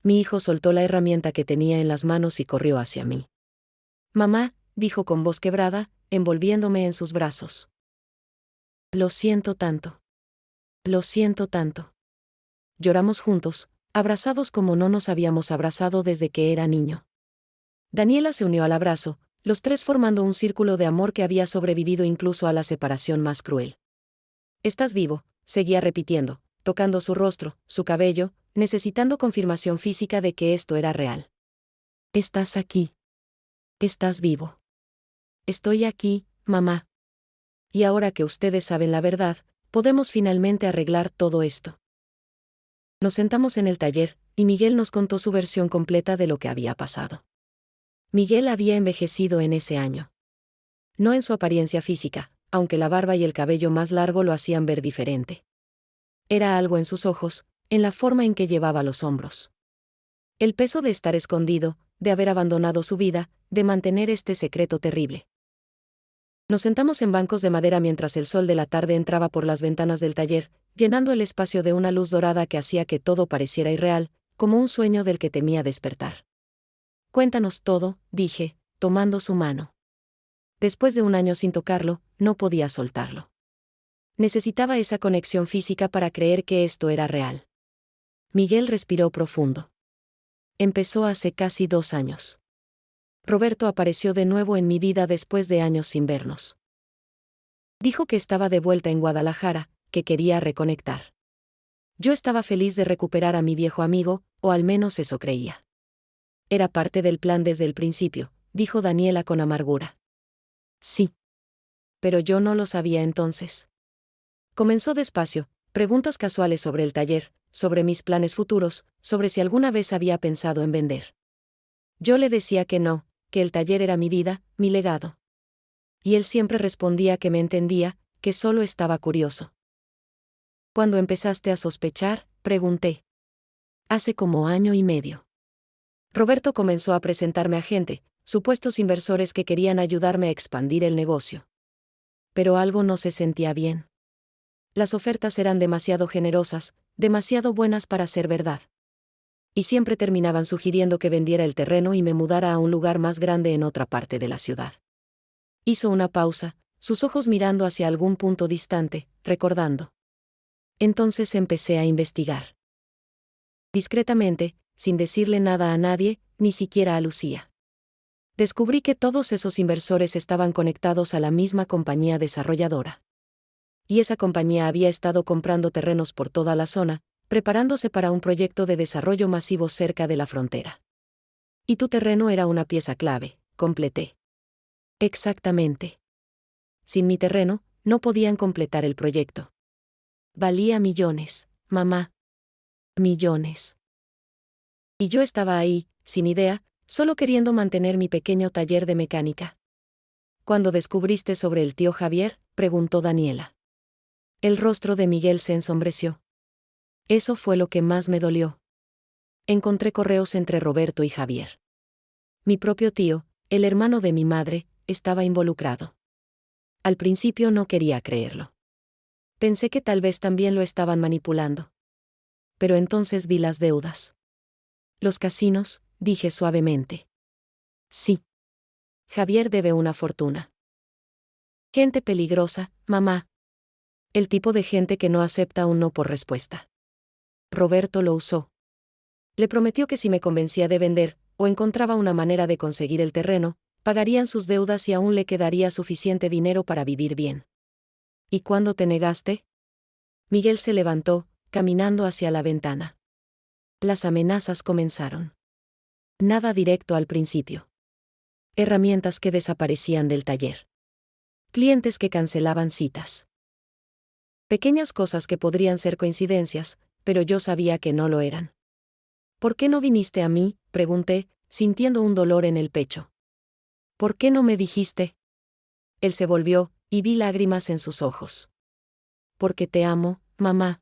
Mi hijo soltó la herramienta que tenía en las manos y corrió hacia mí. Mamá, dijo con voz quebrada, envolviéndome en sus brazos. Lo siento tanto. Lo siento tanto. Lloramos juntos, abrazados como no nos habíamos abrazado desde que era niño. Daniela se unió al abrazo, los tres formando un círculo de amor que había sobrevivido incluso a la separación más cruel. Estás vivo, seguía repitiendo, tocando su rostro, su cabello, necesitando confirmación física de que esto era real. Estás aquí. Estás vivo. Estoy aquí, mamá. Y ahora que ustedes saben la verdad, podemos finalmente arreglar todo esto. Nos sentamos en el taller, y Miguel nos contó su versión completa de lo que había pasado. Miguel había envejecido en ese año. No en su apariencia física, aunque la barba y el cabello más largo lo hacían ver diferente. Era algo en sus ojos, en la forma en que llevaba los hombros. El peso de estar escondido, de haber abandonado su vida, de mantener este secreto terrible. Nos sentamos en bancos de madera mientras el sol de la tarde entraba por las ventanas del taller, llenando el espacio de una luz dorada que hacía que todo pareciera irreal, como un sueño del que temía despertar. Cuéntanos todo, dije, tomando su mano. Después de un año sin tocarlo, no podía soltarlo. Necesitaba esa conexión física para creer que esto era real. Miguel respiró profundo. Empezó hace casi 2 años. Roberto apareció de nuevo en mi vida después de años sin vernos. Dijo que estaba de vuelta en Guadalajara, que quería reconectar. Yo estaba feliz de recuperar a mi viejo amigo, o al menos eso creía. Era parte del plan desde el principio, dijo Daniela con amargura. Sí. Pero yo no lo sabía entonces. Comenzó despacio, preguntas casuales sobre el taller, sobre mis planes futuros, sobre si alguna vez había pensado en vender. Yo le decía que no, que el taller era mi vida, mi legado. Y él siempre respondía que me entendía, que solo estaba curioso. ¿Cuándo empezaste a sospechar?, pregunté. Hace como 1 año y medio. Roberto comenzó a presentarme a gente, supuestos inversores que querían ayudarme a expandir el negocio. Pero algo no se sentía bien. Las ofertas eran demasiado generosas, demasiado buenas para ser verdad. Y siempre terminaban sugiriendo que vendiera el terreno y me mudara a un lugar más grande en otra parte de la ciudad. Hizo una pausa, sus ojos mirando hacia algún punto distante, recordando. Entonces empecé a investigar. Discretamente, sin decirle nada a nadie, ni siquiera a Lucía. Descubrí que todos esos inversores estaban conectados a la misma compañía desarrolladora. Y esa compañía había estado comprando terrenos por toda la zona, preparándose para un proyecto de desarrollo masivo cerca de la frontera. Y tu terreno era una pieza clave, completé. Exactamente. Sin mi terreno, no podían completar el proyecto. Valía millones, mamá. Millones. Y yo estaba ahí, sin idea, solo queriendo mantener mi pequeño taller de mecánica. ¿Cuándo descubriste sobre el tío Javier?, preguntó Daniela. El rostro de Miguel se ensombreció. Eso fue lo que más me dolió. Encontré correos entre Roberto y Javier. Mi propio tío, el hermano de mi madre, estaba involucrado. Al principio no quería creerlo. Pensé que tal vez también lo estaban manipulando. Pero entonces vi las deudas. Los casinos, dije suavemente. Sí. Javier debe una fortuna. Gente peligrosa, mamá. El tipo de gente que no acepta un no por respuesta. Roberto lo usó. Le prometió que si me convencía de vender, o encontraba una manera de conseguir el terreno, pagarían sus deudas y aún le quedaría suficiente dinero para vivir bien. ¿Y cuándo te negaste? Miguel se levantó, caminando hacia la ventana. Las amenazas comenzaron. Nada directo al principio. Herramientas que desaparecían del taller. Clientes que cancelaban citas. Pequeñas cosas que podrían ser coincidencias, pero yo sabía que no lo eran. ¿Por qué no viniste a mí?, pregunté, sintiendo un dolor en el pecho. ¿Por qué no me dijiste? Él se volvió, y vi lágrimas en sus ojos. Porque te amo, mamá.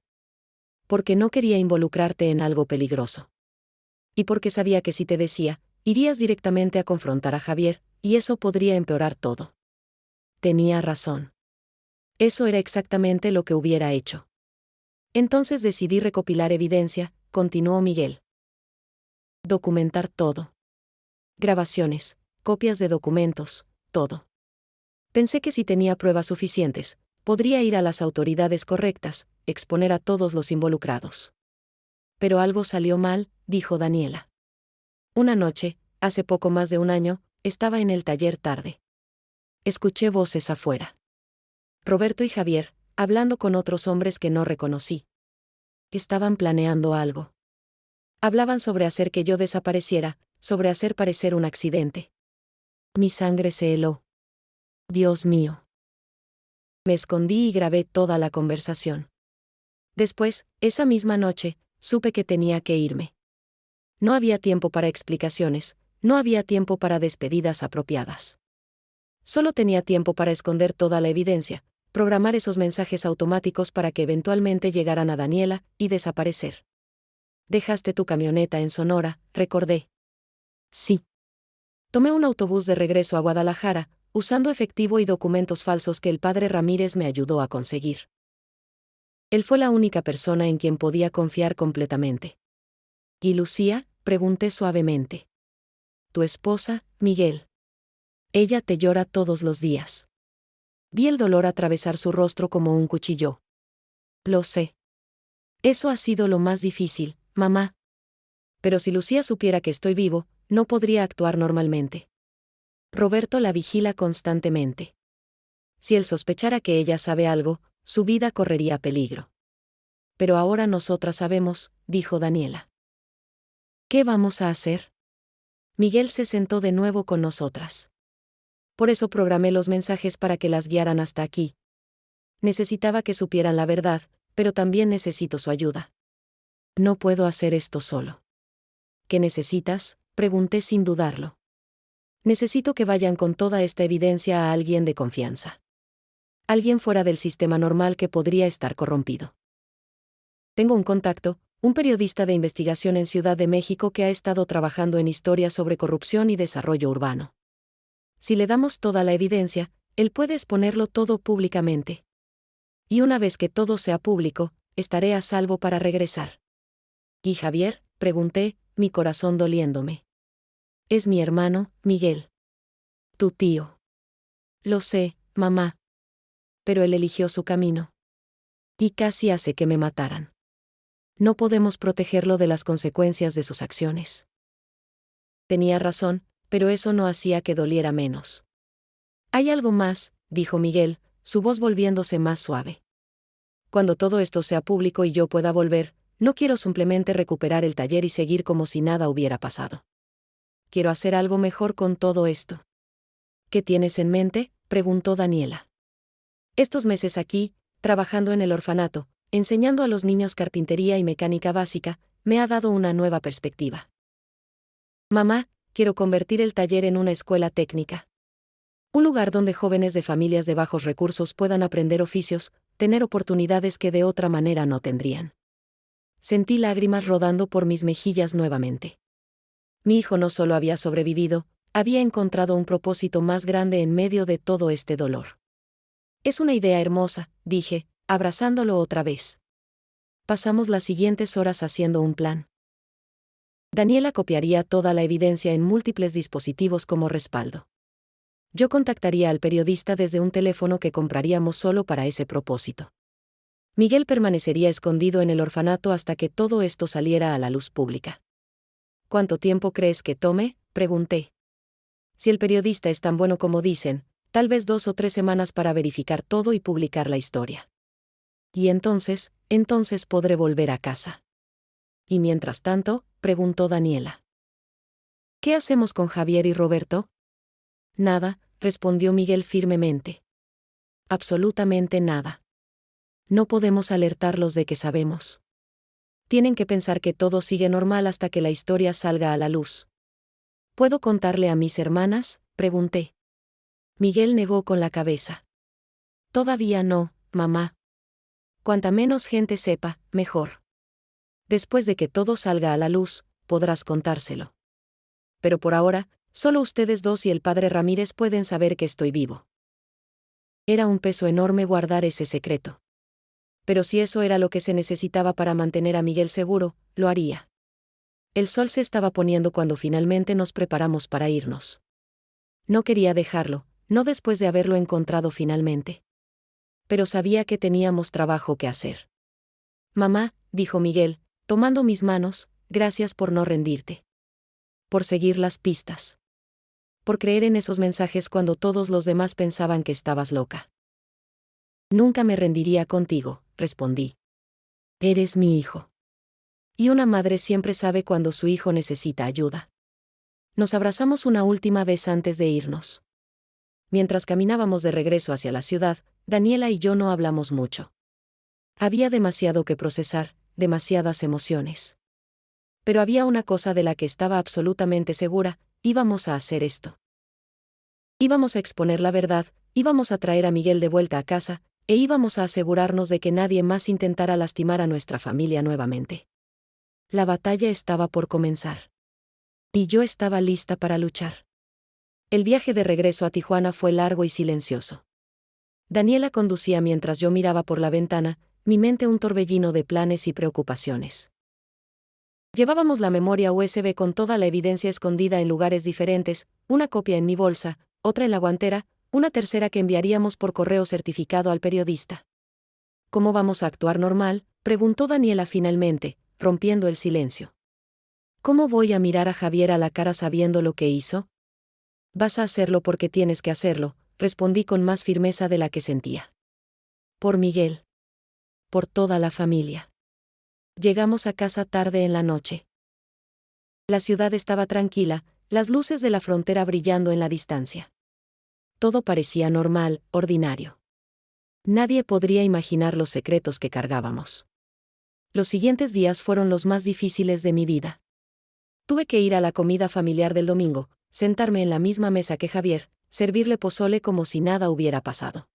Porque no quería involucrarte en algo peligroso. Y porque sabía que si te decía, irías directamente a confrontar a Javier, y eso podría empeorar todo. Tenía razón. Eso era exactamente lo que hubiera hecho. Entonces decidí recopilar evidencia, continuó Miguel. Documentar todo. Grabaciones, copias de documentos, todo. Pensé que si tenía pruebas suficientes, podría ir a las autoridades correctas, exponer a todos los involucrados. Pero algo salió mal, dijo Daniela. Una noche, hace poco más de un año, estaba en el taller tarde. Escuché voces afuera. Roberto y Javier, hablando con otros hombres que no reconocí. Estaban planeando algo. Hablaban sobre hacer que yo desapareciera, sobre hacer parecer un accidente. Mi sangre se heló. Dios mío. Me escondí y grabé toda la conversación. Después, esa misma noche, supe que tenía que irme. No había tiempo para explicaciones, no había tiempo para despedidas apropiadas. Solo tenía tiempo para esconder toda la evidencia, programar esos mensajes automáticos para que eventualmente llegaran a Daniela, y desaparecer. Dejaste tu camioneta en Sonora, recordé. Sí. Tomé un autobús de regreso a Guadalajara, usando efectivo y documentos falsos que el padre Ramírez me ayudó a conseguir. Él fue la única persona en quien podía confiar completamente. ¿Y Lucía?, pregunté suavemente. Tu esposa, Miguel. Ella te llora todos los días. Vi el dolor atravesar su rostro como un cuchillo. Lo sé. Eso ha sido lo más difícil, mamá. Pero si Lucía supiera que estoy vivo, no podría actuar normalmente. Roberto la vigila constantemente. Si él sospechara que ella sabe algo, su vida correría peligro. Pero ahora nosotras sabemos, dijo Daniela. ¿Qué vamos a hacer? Miguel se sentó de nuevo con nosotras. Por eso programé los mensajes para que las guiaran hasta aquí. Necesitaba que supieran la verdad, pero también necesito su ayuda. No puedo hacer esto solo. ¿Qué necesitas?, pregunté sin dudarlo. Necesito que vayan con toda esta evidencia a alguien de confianza. Alguien fuera del sistema normal que podría estar corrompido. Tengo un contacto, un periodista de investigación en Ciudad de México que ha estado trabajando en historias sobre corrupción y desarrollo urbano. Si le damos toda la evidencia, él puede exponerlo todo públicamente. Y una vez que todo sea público, estaré a salvo para regresar. ¿Y Javier?, pregunté, mi corazón doliéndome. Es mi hermano, Miguel. Tu tío. Lo sé, mamá. Pero él eligió su camino. Y casi hace que me mataran. No podemos protegerlo de las consecuencias de sus acciones. Tenía razón, pero eso no hacía que doliera menos. Hay algo más, dijo Miguel, su voz volviéndose más suave. Cuando todo esto sea público y yo pueda volver, no quiero simplemente recuperar el taller y seguir como si nada hubiera pasado. Quiero hacer algo mejor con todo esto. ¿Qué tienes en mente?, preguntó Daniela. Estos meses aquí, trabajando en el orfanato, enseñando a los niños carpintería y mecánica básica, me ha dado una nueva perspectiva. Mamá, quiero convertir el taller en una escuela técnica. Un lugar donde jóvenes de familias de bajos recursos puedan aprender oficios, tener oportunidades que de otra manera no tendrían. Sentí lágrimas rodando por mis mejillas nuevamente. Mi hijo no solo había sobrevivido, había encontrado un propósito más grande en medio de todo este dolor. Es una idea hermosa, dije, abrazándolo otra vez. Pasamos las siguientes horas haciendo un plan. Daniela copiaría toda la evidencia en múltiples dispositivos como respaldo. Yo contactaría al periodista desde un teléfono que compraríamos solo para ese propósito. Miguel permanecería escondido en el orfanato hasta que todo esto saliera a la luz pública. ¿Cuánto tiempo crees que tome?, pregunté. Si el periodista es tan bueno como dicen, tal vez 2 o 3 semanas para verificar todo y publicar la historia. Y entonces podré volver a casa. ¿Y mientras tanto?, preguntó Daniela. ¿Qué hacemos con Javier y Roberto? Nada, respondió Miguel firmemente. Absolutamente nada. No podemos alertarlos de que sabemos. Tienen que pensar que todo sigue normal hasta que la historia salga a la luz. ¿Puedo contarle a mis hermanas?, pregunté. Miguel negó con la cabeza. Todavía no, mamá. Cuanta menos gente sepa, mejor. Después de que todo salga a la luz, podrás contárselo. Pero por ahora, solo ustedes dos y el padre Ramírez pueden saber que estoy vivo. Era un peso enorme guardar ese secreto. Pero si eso era lo que se necesitaba para mantener a Miguel seguro, lo haría. El sol se estaba poniendo cuando finalmente nos preparamos para irnos. No quería dejarlo, no después de haberlo encontrado finalmente. Pero sabía que teníamos trabajo que hacer. Mamá, dijo Miguel, tomando mis manos, gracias por no rendirte. Por seguir las pistas. Por creer en esos mensajes cuando todos los demás pensaban que estabas loca. Nunca me rendiría contigo, respondí. Eres mi hijo. Y una madre siempre sabe cuando su hijo necesita ayuda. Nos abrazamos una última vez antes de irnos. Mientras caminábamos de regreso hacia la ciudad, Daniela y yo no hablamos mucho. Había demasiado que procesar, demasiadas emociones. Pero había una cosa de la que estaba absolutamente segura: íbamos a hacer esto. Íbamos a exponer la verdad, íbamos a traer a Miguel de vuelta a casa, e íbamos a asegurarnos de que nadie más intentara lastimar a nuestra familia nuevamente. La batalla estaba por comenzar. Y yo estaba lista para luchar. El viaje de regreso a Tijuana fue largo y silencioso. Daniela conducía mientras yo miraba por la ventana, mi mente un torbellino de planes y preocupaciones. Llevábamos la memoria USB con toda la evidencia escondida en lugares diferentes, una copia en mi bolsa, otra en la guantera, una tercera que enviaríamos por correo certificado al periodista. ¿Cómo vamos a actuar normal?, preguntó Daniela finalmente, rompiendo el silencio. ¿Cómo voy a mirar a Javier a la cara sabiendo lo que hizo? Vas a hacerlo porque tienes que hacerlo, respondí con más firmeza de la que sentía. Por Miguel. Por toda la familia. Llegamos a casa tarde en la noche. La ciudad estaba tranquila, las luces de la frontera brillando en la distancia. Todo parecía normal, ordinario. Nadie podría imaginar los secretos que cargábamos. Los siguientes días fueron los más difíciles de mi vida. Tuve que ir a la comida familiar del domingo, sentarme en la misma mesa que Javier, servirle pozole como si nada hubiera pasado.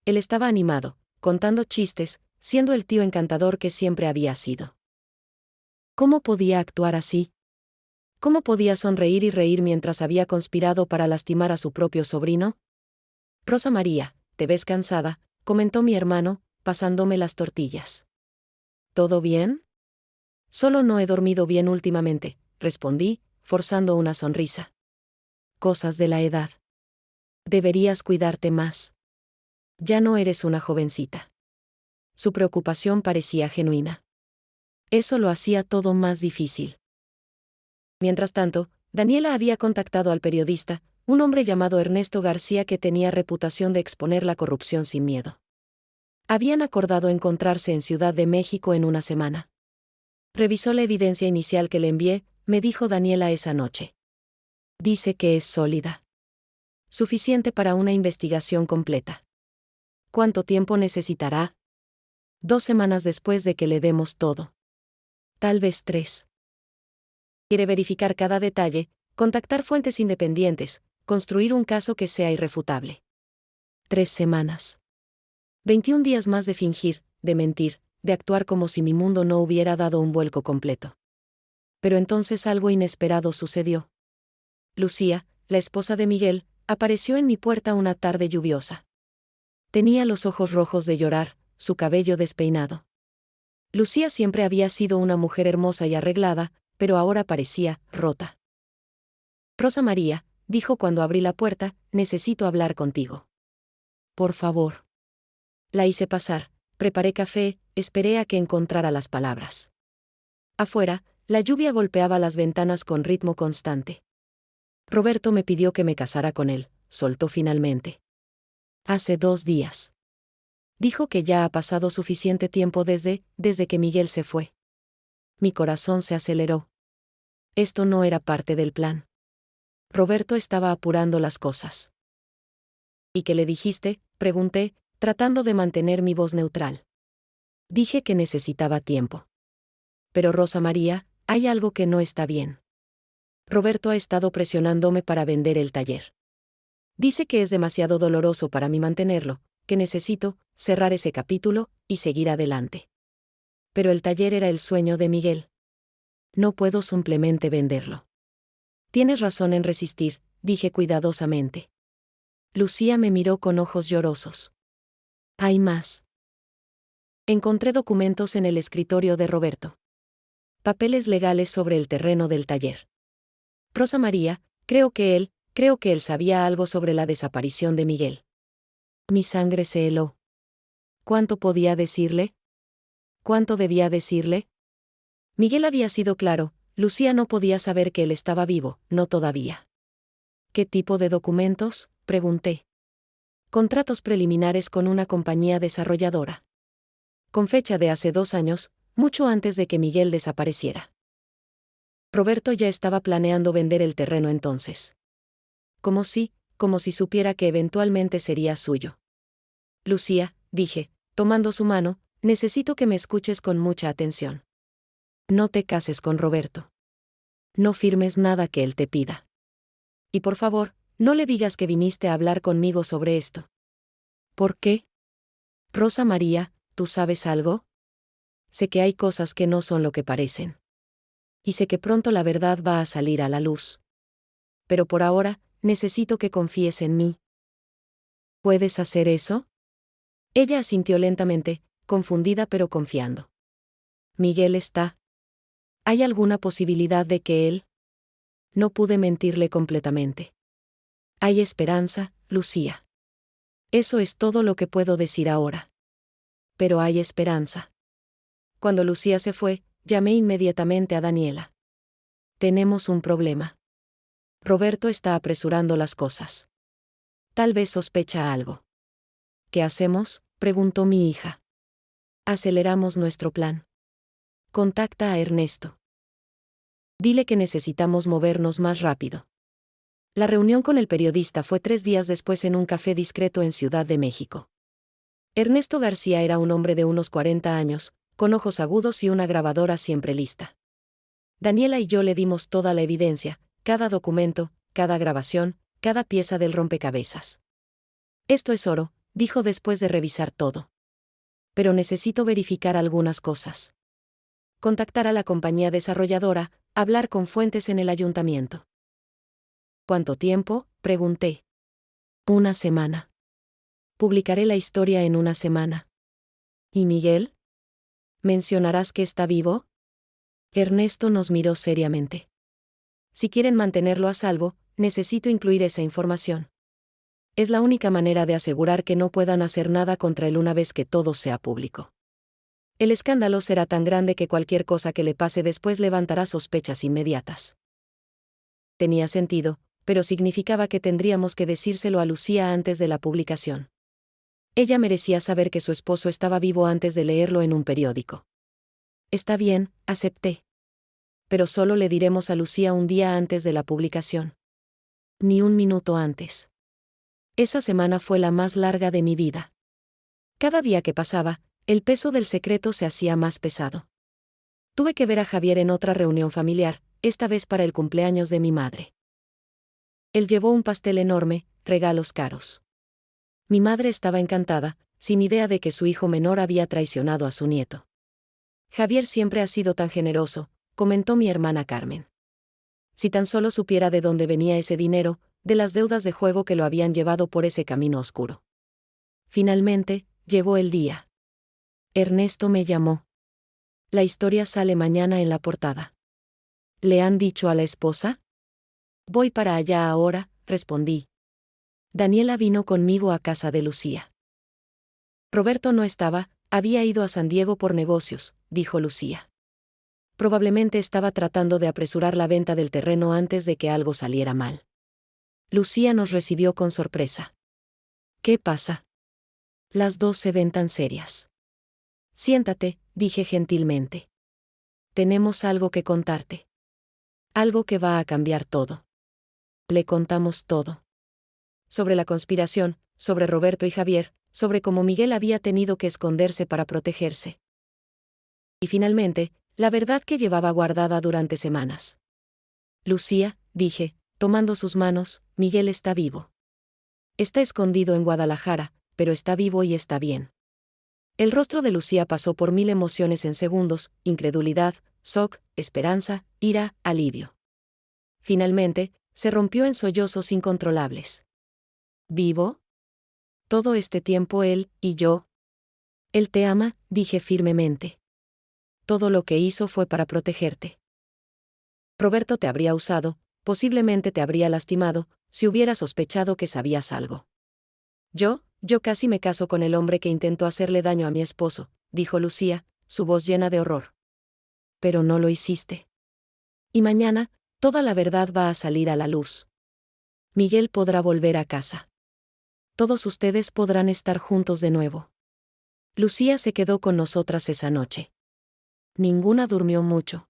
Él estaba animado, contando chistes, siendo el tío encantador que siempre había sido. ¿Cómo podía actuar así? ¿Cómo podía sonreír y reír mientras había conspirado para lastimar a su propio sobrino? Rosa María, te ves cansada, comentó mi hermano, pasándome las tortillas. ¿Todo bien? Solo no he dormido bien últimamente, respondí, forzando una sonrisa. Cosas de la edad. Deberías cuidarte más. Ya no eres una jovencita. Su preocupación parecía genuina. Eso lo hacía todo más difícil. Mientras tanto, Daniela había contactado al periodista, un hombre llamado Ernesto García que tenía reputación de exponer la corrupción sin miedo. Habían acordado encontrarse en Ciudad de México en una semana. Revisó la evidencia inicial que le envié, me dijo Daniela esa noche. Dice que es sólida. Suficiente para una investigación completa. ¿Cuánto tiempo necesitará? 2 semanas después de que le demos todo. Tal vez 3. Quiere verificar cada detalle, contactar fuentes independientes, construir un caso que sea irrefutable. 3 semanas. 21 días más de fingir, de mentir, de actuar como si mi mundo no hubiera dado un vuelco completo. Pero entonces algo inesperado sucedió. Lucía, la esposa de Miguel, apareció en mi puerta una tarde lluviosa. Tenía los ojos rojos de llorar, su cabello despeinado. Lucía siempre había sido una mujer hermosa y arreglada, pero ahora parecía rota. Rosa María, dijo cuando abrí la puerta, necesito hablar contigo. Por favor. La hice pasar, preparé café, esperé a que encontrara las palabras. Afuera, la lluvia golpeaba las ventanas con ritmo constante. Roberto me pidió que me casara con él, soltó finalmente. Hace 2 días. Dijo que ya ha pasado suficiente tiempo desde que Miguel se fue. Mi corazón se aceleró. Esto no era parte del plan. Roberto estaba apurando las cosas. ¿Y qué le dijiste?, pregunté, tratando de mantener mi voz neutral. Dije que necesitaba tiempo. Pero Rosa María, hay algo que no está bien. Roberto ha estado presionándome para vender el taller. Dice que es demasiado doloroso para mí mantenerlo, que necesito cerrar ese capítulo y seguir adelante. Pero el taller era el sueño de Miguel. No puedo simplemente venderlo. Tienes razón en resistir, dije cuidadosamente. Lucía me miró con ojos llorosos. Hay más. Encontré documentos en el escritorio de Roberto. Papeles legales sobre el terreno del taller. Rosa María, creo que él sabía algo sobre la desaparición de Miguel. Mi sangre se heló. ¿Cuánto podía decirle? ¿Cuánto debía decirle? Miguel había sido claro, Lucía no podía saber que él estaba vivo, no todavía. ¿Qué tipo de documentos?, pregunté. Contratos preliminares con una compañía desarrolladora. Con fecha de hace 2 años, mucho antes de que Miguel desapareciera. Roberto ya estaba planeando vender el terreno entonces. Como si supiera que eventualmente sería suyo. Lucía, dije, tomando su mano, necesito que me escuches con mucha atención. No te cases con Roberto. No firmes nada que él te pida. Y por favor, no le digas que viniste a hablar conmigo sobre esto. ¿Por qué? Rosa María, ¿tú sabes algo? Sé que hay cosas que no son lo que parecen. Y sé que pronto la verdad va a salir a la luz. Pero por ahora, necesito que confíes en mí. ¿Puedes hacer eso? Ella asintió lentamente, confundida pero confiando. Miguel está. ¿Hay alguna posibilidad de que él? No pude mentirle completamente. Hay esperanza, Lucía. Eso es todo lo que puedo decir ahora. Pero hay esperanza. Cuando Lucía se fue, llamé inmediatamente a Daniela. Tenemos un problema. Roberto está apresurando las cosas. Tal vez sospecha algo. ¿Qué hacemos?, preguntó mi hija. Aceleramos nuestro plan. Contacta a Ernesto. Dile que necesitamos movernos más rápido. La reunión con el periodista fue 3 días después en un café discreto en Ciudad de México. Ernesto García era un hombre de unos 40 años, con ojos agudos y una grabadora siempre lista. Daniela y yo le dimos toda la evidencia, cada documento, cada grabación, cada pieza del rompecabezas. Esto es oro, dijo después de revisar todo. Pero necesito verificar algunas cosas. Contactar a la compañía desarrolladora, hablar con fuentes en el ayuntamiento. ¿Cuánto tiempo?, pregunté. 1 semana. Publicaré la historia en una semana. ¿Y Miguel? ¿Mencionarás que está vivo? Ernesto nos miró seriamente. Si quieren mantenerlo a salvo, necesito incluir esa información. Es la única manera de asegurar que no puedan hacer nada contra él una vez que todo sea público. El escándalo será tan grande que cualquier cosa que le pase después levantará sospechas inmediatas. Tenía sentido, pero significaba que tendríamos que decírselo a Lucía antes de la publicación. Ella merecía saber que su esposo estaba vivo antes de leerlo en un periódico. Está bien, acepté. Pero solo le diremos a Lucía un día antes de la publicación. Ni un minuto antes. Esa semana fue la más larga de mi vida. Cada día que pasaba, el peso del secreto se hacía más pesado. Tuve que ver a Javier en otra reunión familiar, esta vez para el cumpleaños de mi madre. Él llevó un pastel enorme, regalos caros. Mi madre estaba encantada, sin idea de que su hijo menor había traicionado a su nieto. Javier siempre ha sido tan generoso, comentó mi hermana Carmen. Si tan solo supiera de dónde venía ese dinero, de las deudas de juego que lo habían llevado por ese camino oscuro. Finalmente, llegó el día. Ernesto me llamó. La historia sale mañana en la portada. ¿Le han dicho a la esposa? Voy para allá ahora, respondí. Daniela vino conmigo a casa de Lucía. Roberto no estaba, había ido a San Diego por negocios, dijo Lucía. Probablemente estaba tratando de apresurar la venta del terreno antes de que algo saliera mal. Lucía nos recibió con sorpresa. ¿Qué pasa? Las dos se ven tan serias. Siéntate, dije gentilmente. Tenemos algo que contarte. Algo que va a cambiar todo. Le contamos todo. Sobre la conspiración, sobre Roberto y Javier, sobre cómo Miguel había tenido que esconderse para protegerse. Y finalmente, la verdad que llevaba guardada durante semanas. Lucía, dije, tomando sus manos, Miguel está vivo. Está escondido en Guadalajara, pero está vivo y está bien. El rostro de Lucía pasó por 1000 emociones en segundos: incredulidad, shock, esperanza, ira, alivio. Finalmente, se rompió en sollozos incontrolables. ¿Vivo? Todo este tiempo él, y yo. Él te ama, dije firmemente. Todo lo que hizo fue para protegerte. Roberto te habría usado, posiblemente te habría lastimado, si hubiera sospechado que sabías algo. Yo casi me caso con el hombre que intentó hacerle daño a mi esposo, dijo Lucía, su voz llena de horror. Pero no lo hiciste. Y mañana, toda la verdad va a salir a la luz. Miguel podrá volver a casa. Todos ustedes podrán estar juntos de nuevo. Lucía se quedó con nosotras esa noche. Ninguna durmió mucho.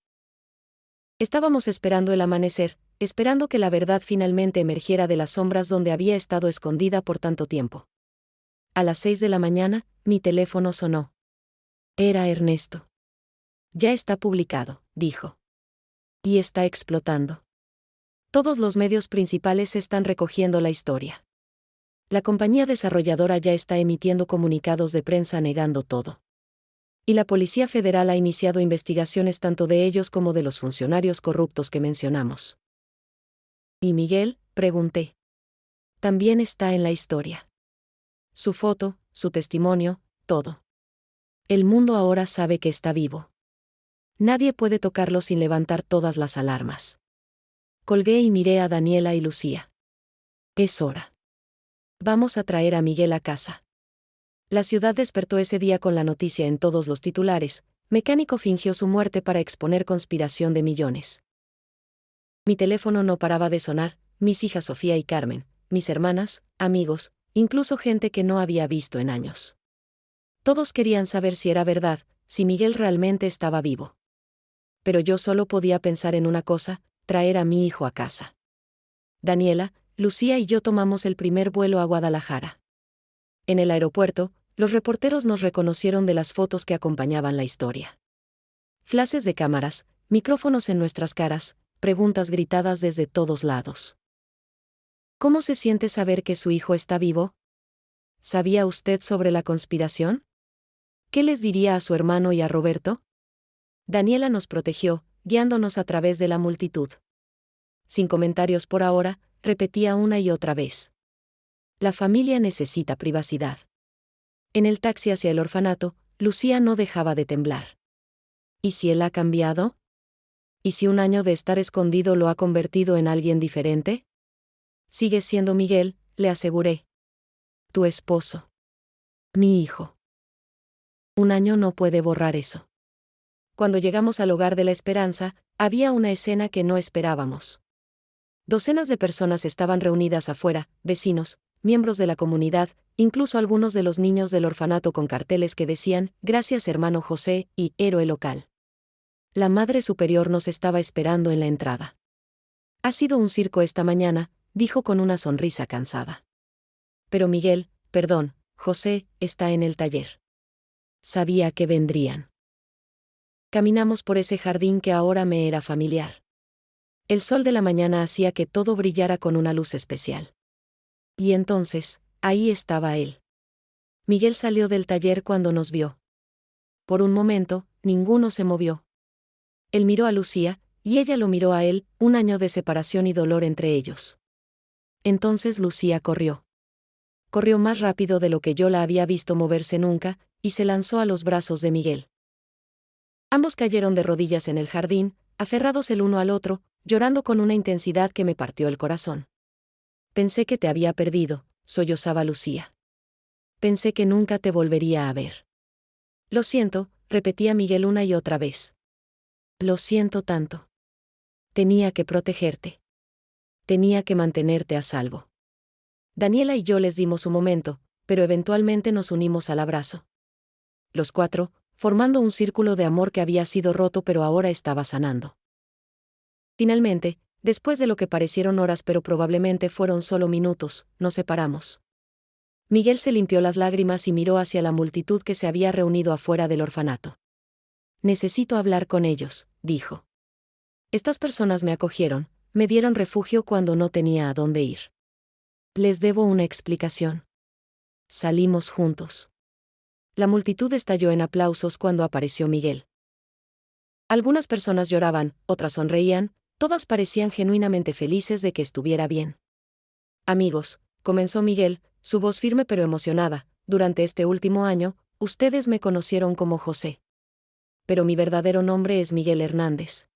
Estábamos esperando el amanecer, esperando que la verdad finalmente emergiera de las sombras donde había estado escondida por tanto tiempo. A las 6 de la mañana, mi teléfono sonó. Era Ernesto. Ya está publicado, dijo. Y está explotando. Todos los medios principales están recogiendo la historia. La compañía desarrolladora ya está emitiendo comunicados de prensa negando todo. Y la Policía Federal ha iniciado investigaciones tanto de ellos como de los funcionarios corruptos que mencionamos. ¿Y Miguel?, pregunté. También está en la historia. Su foto, su testimonio, todo. El mundo ahora sabe que está vivo. Nadie puede tocarlo sin levantar todas las alarmas. Colgué y miré a Daniela y Lucía. Es hora. Vamos a traer a Miguel a casa. La ciudad despertó ese día con la noticia en todos los titulares: mecánico fingió su muerte para exponer conspiración de millones. Mi teléfono no paraba de sonar, mis hijas Sofía y Carmen, mis hermanas, amigos, incluso gente que no había visto en años. Todos querían saber si era verdad, si Miguel realmente estaba vivo. Pero yo solo podía pensar en una cosa: traer a mi hijo a casa. Daniela, Lucía y yo tomamos el primer vuelo a Guadalajara. En el aeropuerto, los reporteros nos reconocieron de las fotos que acompañaban la historia. Flashes de cámaras, micrófonos en nuestras caras, preguntas gritadas desde todos lados. ¿Cómo se siente saber que su hijo está vivo? ¿Sabía usted sobre la conspiración? ¿Qué les diría a su hermano y a Roberto? Daniela nos protegió, guiándonos a través de la multitud. Sin comentarios por ahora, repetía una y otra vez. La familia necesita privacidad. En el taxi hacia el orfanato, Lucía no dejaba de temblar. ¿Y si él ha cambiado? ¿Y si un año de estar escondido lo ha convertido en alguien diferente? Sigue siendo Miguel, le aseguré. Tu esposo. Mi hijo. Un año no puede borrar eso. Cuando llegamos al Hogar de la Esperanza, había una escena que no esperábamos. Docenas de personas estaban reunidas afuera, vecinos, miembros de la comunidad, incluso algunos de los niños del orfanato con carteles que decían, «Gracias hermano José» y «Héroe local». La Madre Superior nos estaba esperando en la entrada. «Ha sido un circo esta mañana», dijo con una sonrisa cansada. Pero Miguel, perdón, José, está en el taller. Sabía que vendrían. Caminamos por ese jardín que ahora me era familiar. El sol de la mañana hacía que todo brillara con una luz especial. Y entonces, ahí estaba él. Miguel salió del taller cuando nos vio. Por un momento, ninguno se movió. Él miró a Lucía, y ella lo miró a él, un año de separación y dolor entre ellos. Entonces Lucía corrió. Corrió más rápido de lo que yo la había visto moverse nunca, y se lanzó a los brazos de Miguel. Ambos cayeron de rodillas en el jardín, aferrados el uno al otro, llorando con una intensidad que me partió el corazón. Pensé que te había perdido, sollozaba Lucía. Pensé que nunca te volvería a ver. Lo siento, repetía Miguel una y otra vez. Lo siento tanto. Tenía que protegerte. Tenía que mantenerte a salvo. Daniela y yo les dimos un momento, pero eventualmente nos unimos al abrazo. Los cuatro, formando un círculo de amor que había sido roto pero ahora estaba sanando. Finalmente, después de lo que parecieron horas pero probablemente fueron solo minutos, nos separamos. Miguel se limpió las lágrimas y miró hacia la multitud que se había reunido afuera del orfanato. Necesito hablar con ellos, dijo. Estas personas me acogieron, me dieron refugio cuando no tenía a dónde ir. Les debo una explicación. Salimos juntos. La multitud estalló en aplausos cuando apareció Miguel. Algunas personas lloraban, otras sonreían, todas parecían genuinamente felices de que estuviera bien. Amigos, comenzó Miguel, su voz firme pero emocionada, durante este último año, ustedes me conocieron como José. Pero mi verdadero nombre es Miguel Hernández.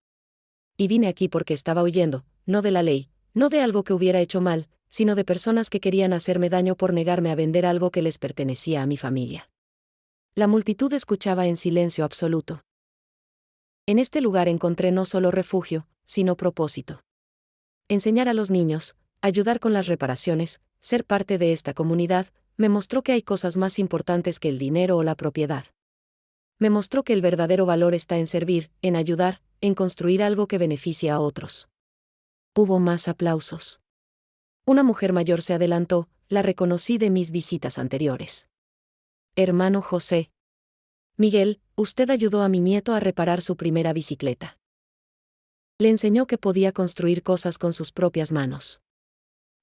Y vine aquí porque estaba huyendo, no de la ley, no de algo que hubiera hecho mal, sino de personas que querían hacerme daño por negarme a vender algo que les pertenecía a mi familia. La multitud escuchaba en silencio absoluto. En este lugar encontré no solo refugio, sino propósito. Enseñar a los niños, ayudar con las reparaciones, ser parte de esta comunidad, me mostró que hay cosas más importantes que el dinero o la propiedad. Me mostró que el verdadero valor está en servir, en ayudar, en construir algo que beneficie a otros. Hubo más aplausos. Una mujer mayor se adelantó, la reconocí de mis visitas anteriores. Hermano José. Miguel, usted ayudó a mi nieto a reparar su primera bicicleta. Le enseñó que podía construir cosas con sus propias manos.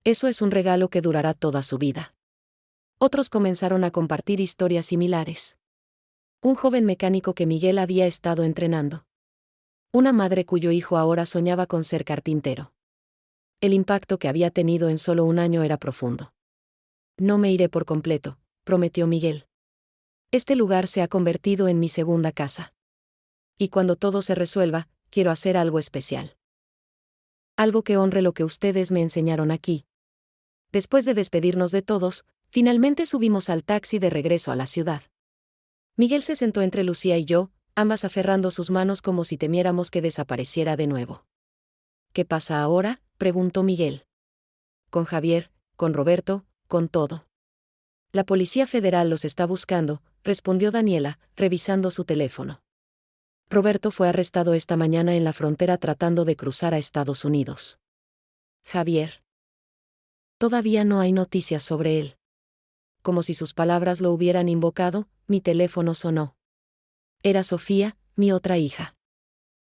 Eso es un regalo que durará toda su vida. Otros comenzaron a compartir historias similares. Un joven mecánico que Miguel había estado entrenando. Una madre cuyo hijo ahora soñaba con ser carpintero. El impacto que había tenido en solo un año era profundo. No me iré por completo, prometió Miguel. Este lugar se ha convertido en mi segunda casa. Y cuando todo se resuelva, quiero hacer algo especial. Algo que honre lo que ustedes me enseñaron aquí. Después de despedirnos de todos, finalmente subimos al taxi de regreso a la ciudad. Miguel se sentó entre Lucía y yo, ambas aferrando sus manos como si temiéramos que desapareciera de nuevo. ¿Qué pasa ahora?, preguntó Miguel. Con Javier, con Roberto, con todo. La Policía Federal los está buscando, respondió Daniela, revisando su teléfono. Roberto fue arrestado esta mañana en la frontera tratando de cruzar a Estados Unidos. Javier. Todavía no hay noticias sobre él. Como si sus palabras lo hubieran invocado, mi teléfono sonó. Era Sofía, mi otra hija.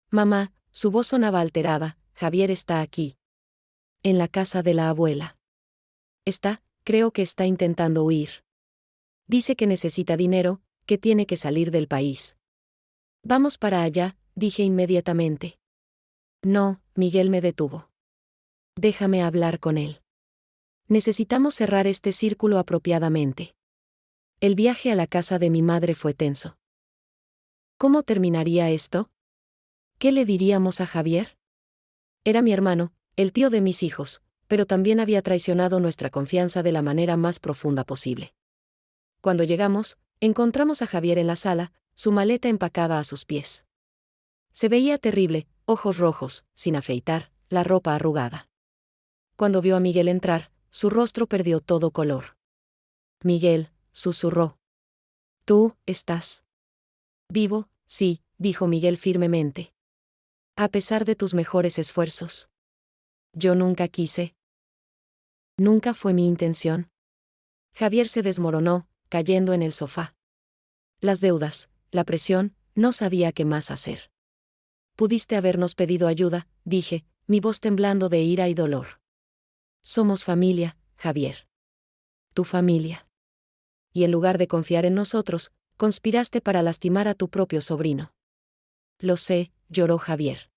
Mamá, su voz sonaba alterada, Javier está aquí. En la casa de la abuela. Creo que está intentando huir. Dice que necesita dinero, que tiene que salir del país. Vamos para allá, dije inmediatamente. No, Miguel me detuvo. Déjame hablar con él. Necesitamos cerrar este círculo apropiadamente. El viaje a la casa de mi madre fue tenso. ¿Cómo terminaría esto? ¿Qué le diríamos a Javier? Era mi hermano, el tío de mis hijos, pero también había traicionado nuestra confianza de la manera más profunda posible. Cuando llegamos, encontramos a Javier en la sala, su maleta empacada a sus pies. Se veía terrible, ojos rojos, sin afeitar, la ropa arrugada. Cuando vio a Miguel entrar, su rostro perdió todo color. Miguel, susurró. ¿Tú, estás vivo? Sí, dijo Miguel firmemente. A pesar de tus mejores esfuerzos. Yo nunca quise. Nunca fue mi intención. Javier se desmoronó, cayendo en el sofá. Las deudas, la presión, no sabía qué más hacer. Pudiste habernos pedido ayuda, dije, mi voz temblando de ira y dolor. Somos familia, Javier. Tu familia. Y en lugar de confiar en nosotros, conspiraste para lastimar a tu propio sobrino. Lo sé, lloró Javier.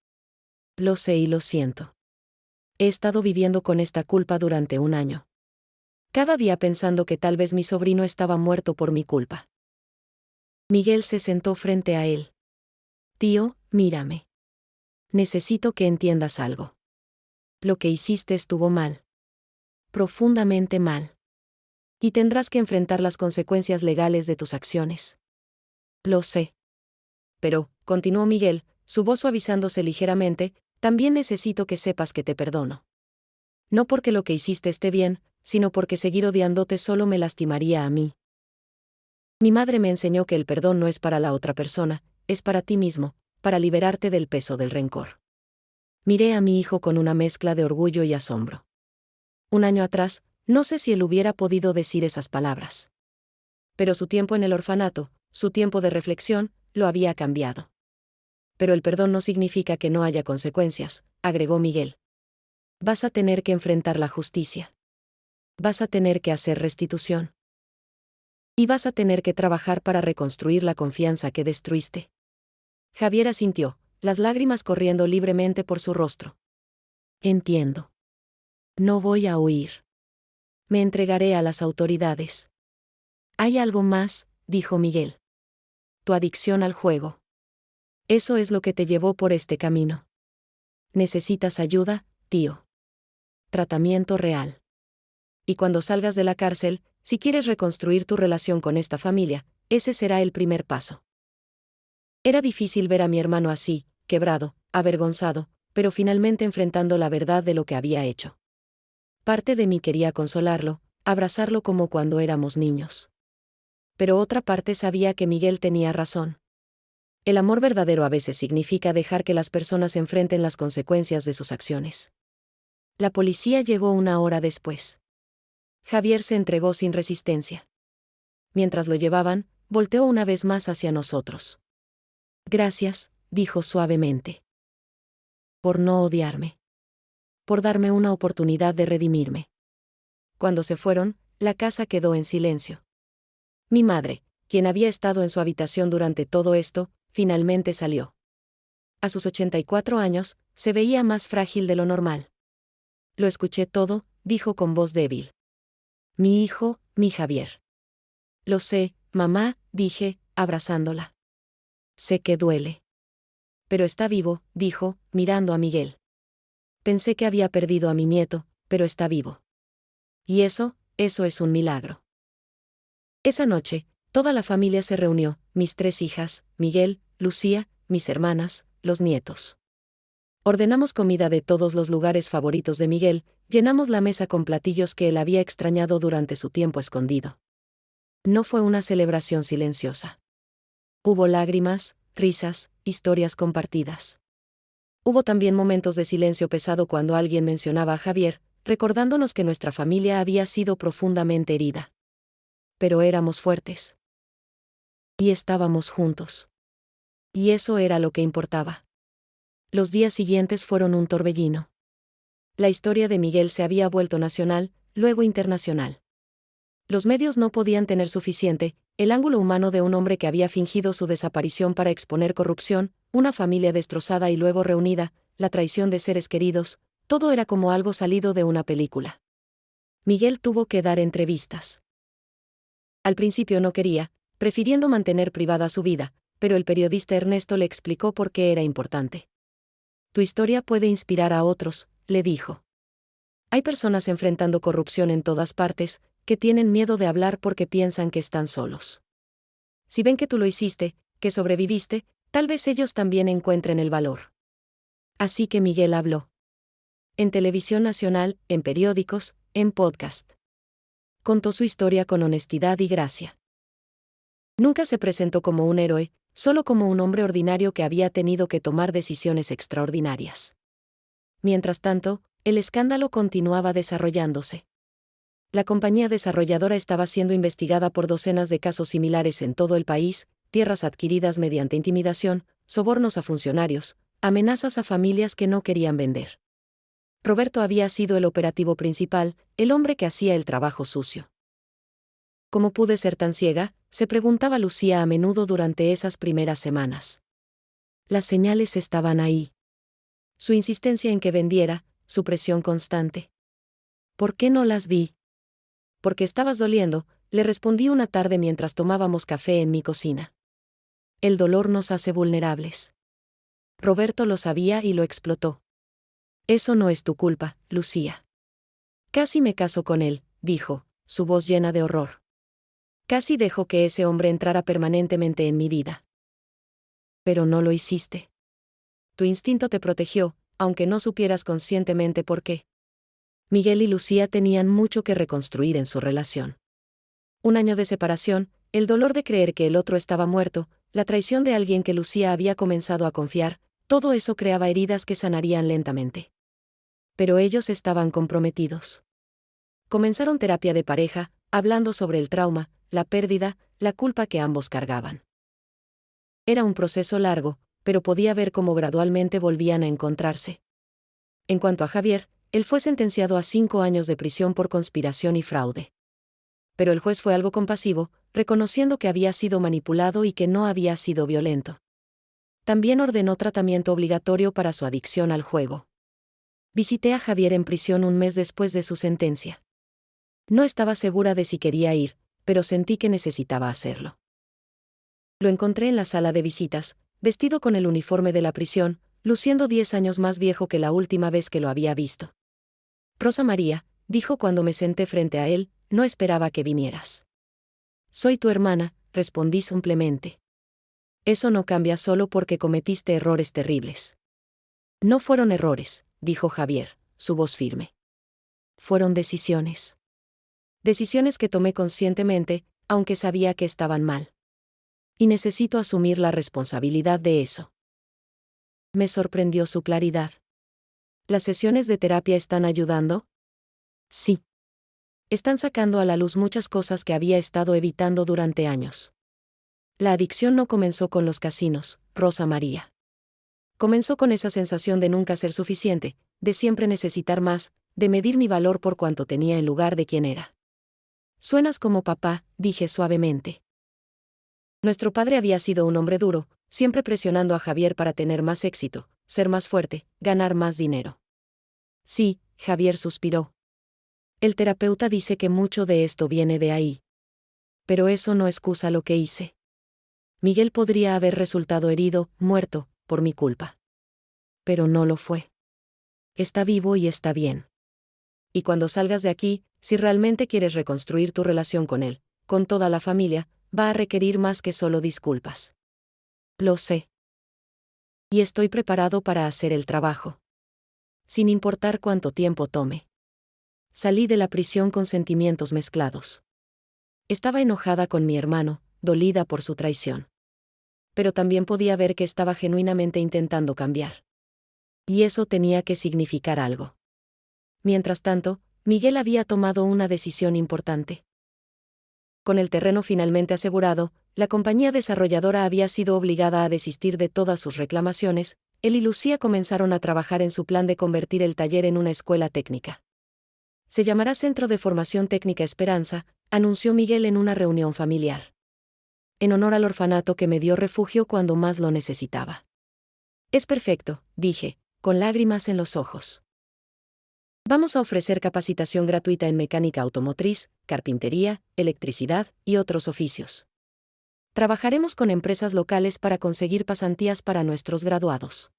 Lo sé y lo siento. He estado viviendo con esta culpa durante un año. Cada día pensando que tal vez mi sobrino estaba muerto por mi culpa. Miguel se sentó frente a él. Tío, mírame. Necesito que entiendas algo. Lo que hiciste estuvo mal. Profundamente mal. Y tendrás que enfrentar las consecuencias legales de tus acciones. Lo sé. Pero, continuó Miguel, su voz suavizándose ligeramente, también necesito que sepas que te perdono. No porque lo que hiciste esté bien, sino porque seguir odiándote solo me lastimaría a mí. Mi madre me enseñó que el perdón no es para la otra persona, es para ti mismo, para liberarte del peso del rencor. Miré a mi hijo con una mezcla de orgullo y asombro. Un año atrás, no sé si él hubiera podido decir esas palabras. Pero su tiempo en el orfanato, su tiempo de reflexión, lo había cambiado. Pero el perdón no significa que no haya consecuencias, agregó Miguel. Vas a tener que enfrentar la justicia. Vas a tener que hacer restitución. Y vas a tener que trabajar para reconstruir la confianza que destruiste. Javier asintió, las lágrimas corriendo libremente por su rostro. Entiendo. No voy a huir. Me entregaré a las autoridades. Hay algo más, dijo Miguel. Tu adicción al juego. Eso es lo que te llevó por este camino. Necesitas ayuda, tío. Tratamiento real. Y cuando salgas de la cárcel, si quieres reconstruir tu relación con esta familia, ese será el primer paso. Era difícil ver a mi hermano así, quebrado, avergonzado, pero finalmente enfrentando la verdad de lo que había hecho. Parte de mí quería consolarlo, abrazarlo como cuando éramos niños. Pero otra parte sabía que Miguel tenía razón. El amor verdadero a veces significa dejar que las personas enfrenten las consecuencias de sus acciones. La policía llegó una hora después. Javier se entregó sin resistencia. Mientras lo llevaban, volteó una vez más hacia nosotros. Gracias, dijo suavemente. Por no odiarme. Por darme una oportunidad de redimirme. Cuando se fueron, la casa quedó en silencio. Mi madre, quien había estado en su habitación durante todo esto, finalmente salió. A sus 84 años, se veía más frágil de lo normal. Lo escuché todo, dijo con voz débil. Mi hijo, mi Javier. Lo sé, mamá, dije, abrazándola. Sé que duele. Pero está vivo, dijo, mirando a Miguel. Pensé que había perdido a mi nieto, pero está vivo. Y eso es un milagro. Esa noche, toda la familia se reunió, mis 3 hijas, Miguel, Lucía, mis hermanas, los nietos. Ordenamos comida de todos los lugares favoritos de Miguel, llenamos la mesa con platillos que él había extrañado durante su tiempo escondido. No fue una celebración silenciosa. Hubo lágrimas, risas, historias compartidas. Hubo también momentos de silencio pesado cuando alguien mencionaba a Javier, recordándonos que nuestra familia había sido profundamente herida. Pero éramos fuertes. Y estábamos juntos. Y eso era lo que importaba. Los días siguientes fueron un torbellino. La historia de Miguel se había vuelto nacional, luego internacional. Los medios no podían tener suficiente, el ángulo humano de un hombre que había fingido su desaparición para exponer corrupción, una familia destrozada y luego reunida, la traición de seres queridos, todo era como algo salido de una película. Miguel tuvo que dar entrevistas. Al principio no quería, prefiriendo mantener privada su vida, pero el periodista Ernesto le explicó por qué era importante. Tu historia puede inspirar a otros, le dijo. Hay personas enfrentando corrupción en todas partes, que tienen miedo de hablar porque piensan que están solos. Si ven que tú lo hiciste, que sobreviviste, tal vez ellos también encuentren el valor. Así que Miguel habló. En televisión nacional, en periódicos, en podcast. Contó su historia con honestidad y gracia. Nunca se presentó como un héroe, solo como un hombre ordinario que había tenido que tomar decisiones extraordinarias. Mientras tanto, el escándalo continuaba desarrollándose. La compañía desarrolladora estaba siendo investigada por docenas de casos similares en todo el país, tierras adquiridas mediante intimidación, sobornos a funcionarios, amenazas a familias que no querían vender. Roberto había sido el operativo principal, el hombre que hacía el trabajo sucio. ¿Cómo pude ser tan ciega?, se preguntaba Lucía a menudo durante esas primeras semanas. Las señales estaban ahí. Su insistencia en que vendiera, su presión constante. ¿Por qué no las vi? Porque estabas doliendo, le respondí una tarde mientras tomábamos café en mi cocina. El dolor nos hace vulnerables. Roberto lo sabía y lo explotó. Eso no es tu culpa, Lucía. Casi me caso con él, dijo, su voz llena de horror. Casi dejo que ese hombre entrara permanentemente en mi vida. Pero no lo hiciste. Tu instinto te protegió, aunque no supieras conscientemente por qué. Miguel y Lucía tenían mucho que reconstruir en su relación. Un año de separación, el dolor de creer que el otro estaba muerto, la traición de alguien que Lucía había comenzado a confiar, todo eso creaba heridas que sanarían lentamente. Pero ellos estaban comprometidos. Comenzaron terapia de pareja, hablando sobre el trauma, la pérdida, la culpa que ambos cargaban. Era un proceso largo, pero podía ver cómo gradualmente volvían a encontrarse. En cuanto a Javier, él fue sentenciado a 5 años de prisión por conspiración y fraude. Pero el juez fue algo compasivo, reconociendo que había sido manipulado y que no había sido violento. También ordenó tratamiento obligatorio para su adicción al juego. Visité a Javier en prisión un mes después de su sentencia. No estaba segura de si quería ir, pero sentí que necesitaba hacerlo. Lo encontré en la sala de visitas, vestido con el uniforme de la prisión, luciendo 10 años más viejo que la última vez que lo había visto. Rosa María, dijo cuando me senté frente a él, no esperaba que vinieras. Soy tu hermana, respondí simplemente. Eso no cambia solo porque cometiste errores terribles. No fueron errores, dijo Javier, su voz firme. Fueron decisiones. Decisiones que tomé conscientemente, aunque sabía que estaban mal. Y necesito asumir la responsabilidad de eso. Me sorprendió su claridad. ¿Las sesiones de terapia están ayudando? Sí. Están sacando a la luz muchas cosas que había estado evitando durante años. La adicción no comenzó con los casinos, Rosa María. Comenzó con esa sensación de nunca ser suficiente, de siempre necesitar más, de medir mi valor por cuanto tenía en lugar de quién era. Suenas como papá, dije suavemente. Nuestro padre había sido un hombre duro, siempre presionando a Javier para tener más éxito, ser más fuerte, ganar más dinero. Sí, Javier suspiró. El terapeuta dice que mucho de esto viene de ahí. Pero eso no excusa lo que hice. Miguel podría haber resultado herido, muerto, por mi culpa. Pero no lo fue. Está vivo y está bien. Y cuando salgas de aquí, si realmente quieres reconstruir tu relación con él, con toda la familia, va a requerir más que solo disculpas. Lo sé. Y estoy preparado para hacer el trabajo. Sin importar cuánto tiempo tome. Salí de la prisión con sentimientos mezclados. Estaba enojada con mi hermano, dolida por su traición. Pero también podía ver que estaba genuinamente intentando cambiar. Y eso tenía que significar algo. Mientras tanto, Miguel había tomado una decisión importante. Con el terreno finalmente asegurado, la compañía desarrolladora había sido obligada a desistir de todas sus reclamaciones. Él y Lucía comenzaron a trabajar en su plan de convertir el taller en una escuela técnica. Se llamará Centro de Formación Técnica Esperanza, anunció Miguel en una reunión familiar. En honor al orfanato que me dio refugio cuando más lo necesitaba. Es perfecto, dije, con lágrimas en los ojos. Vamos a ofrecer capacitación gratuita en mecánica automotriz, carpintería, electricidad y otros oficios. Trabajaremos con empresas locales para conseguir pasantías para nuestros graduados.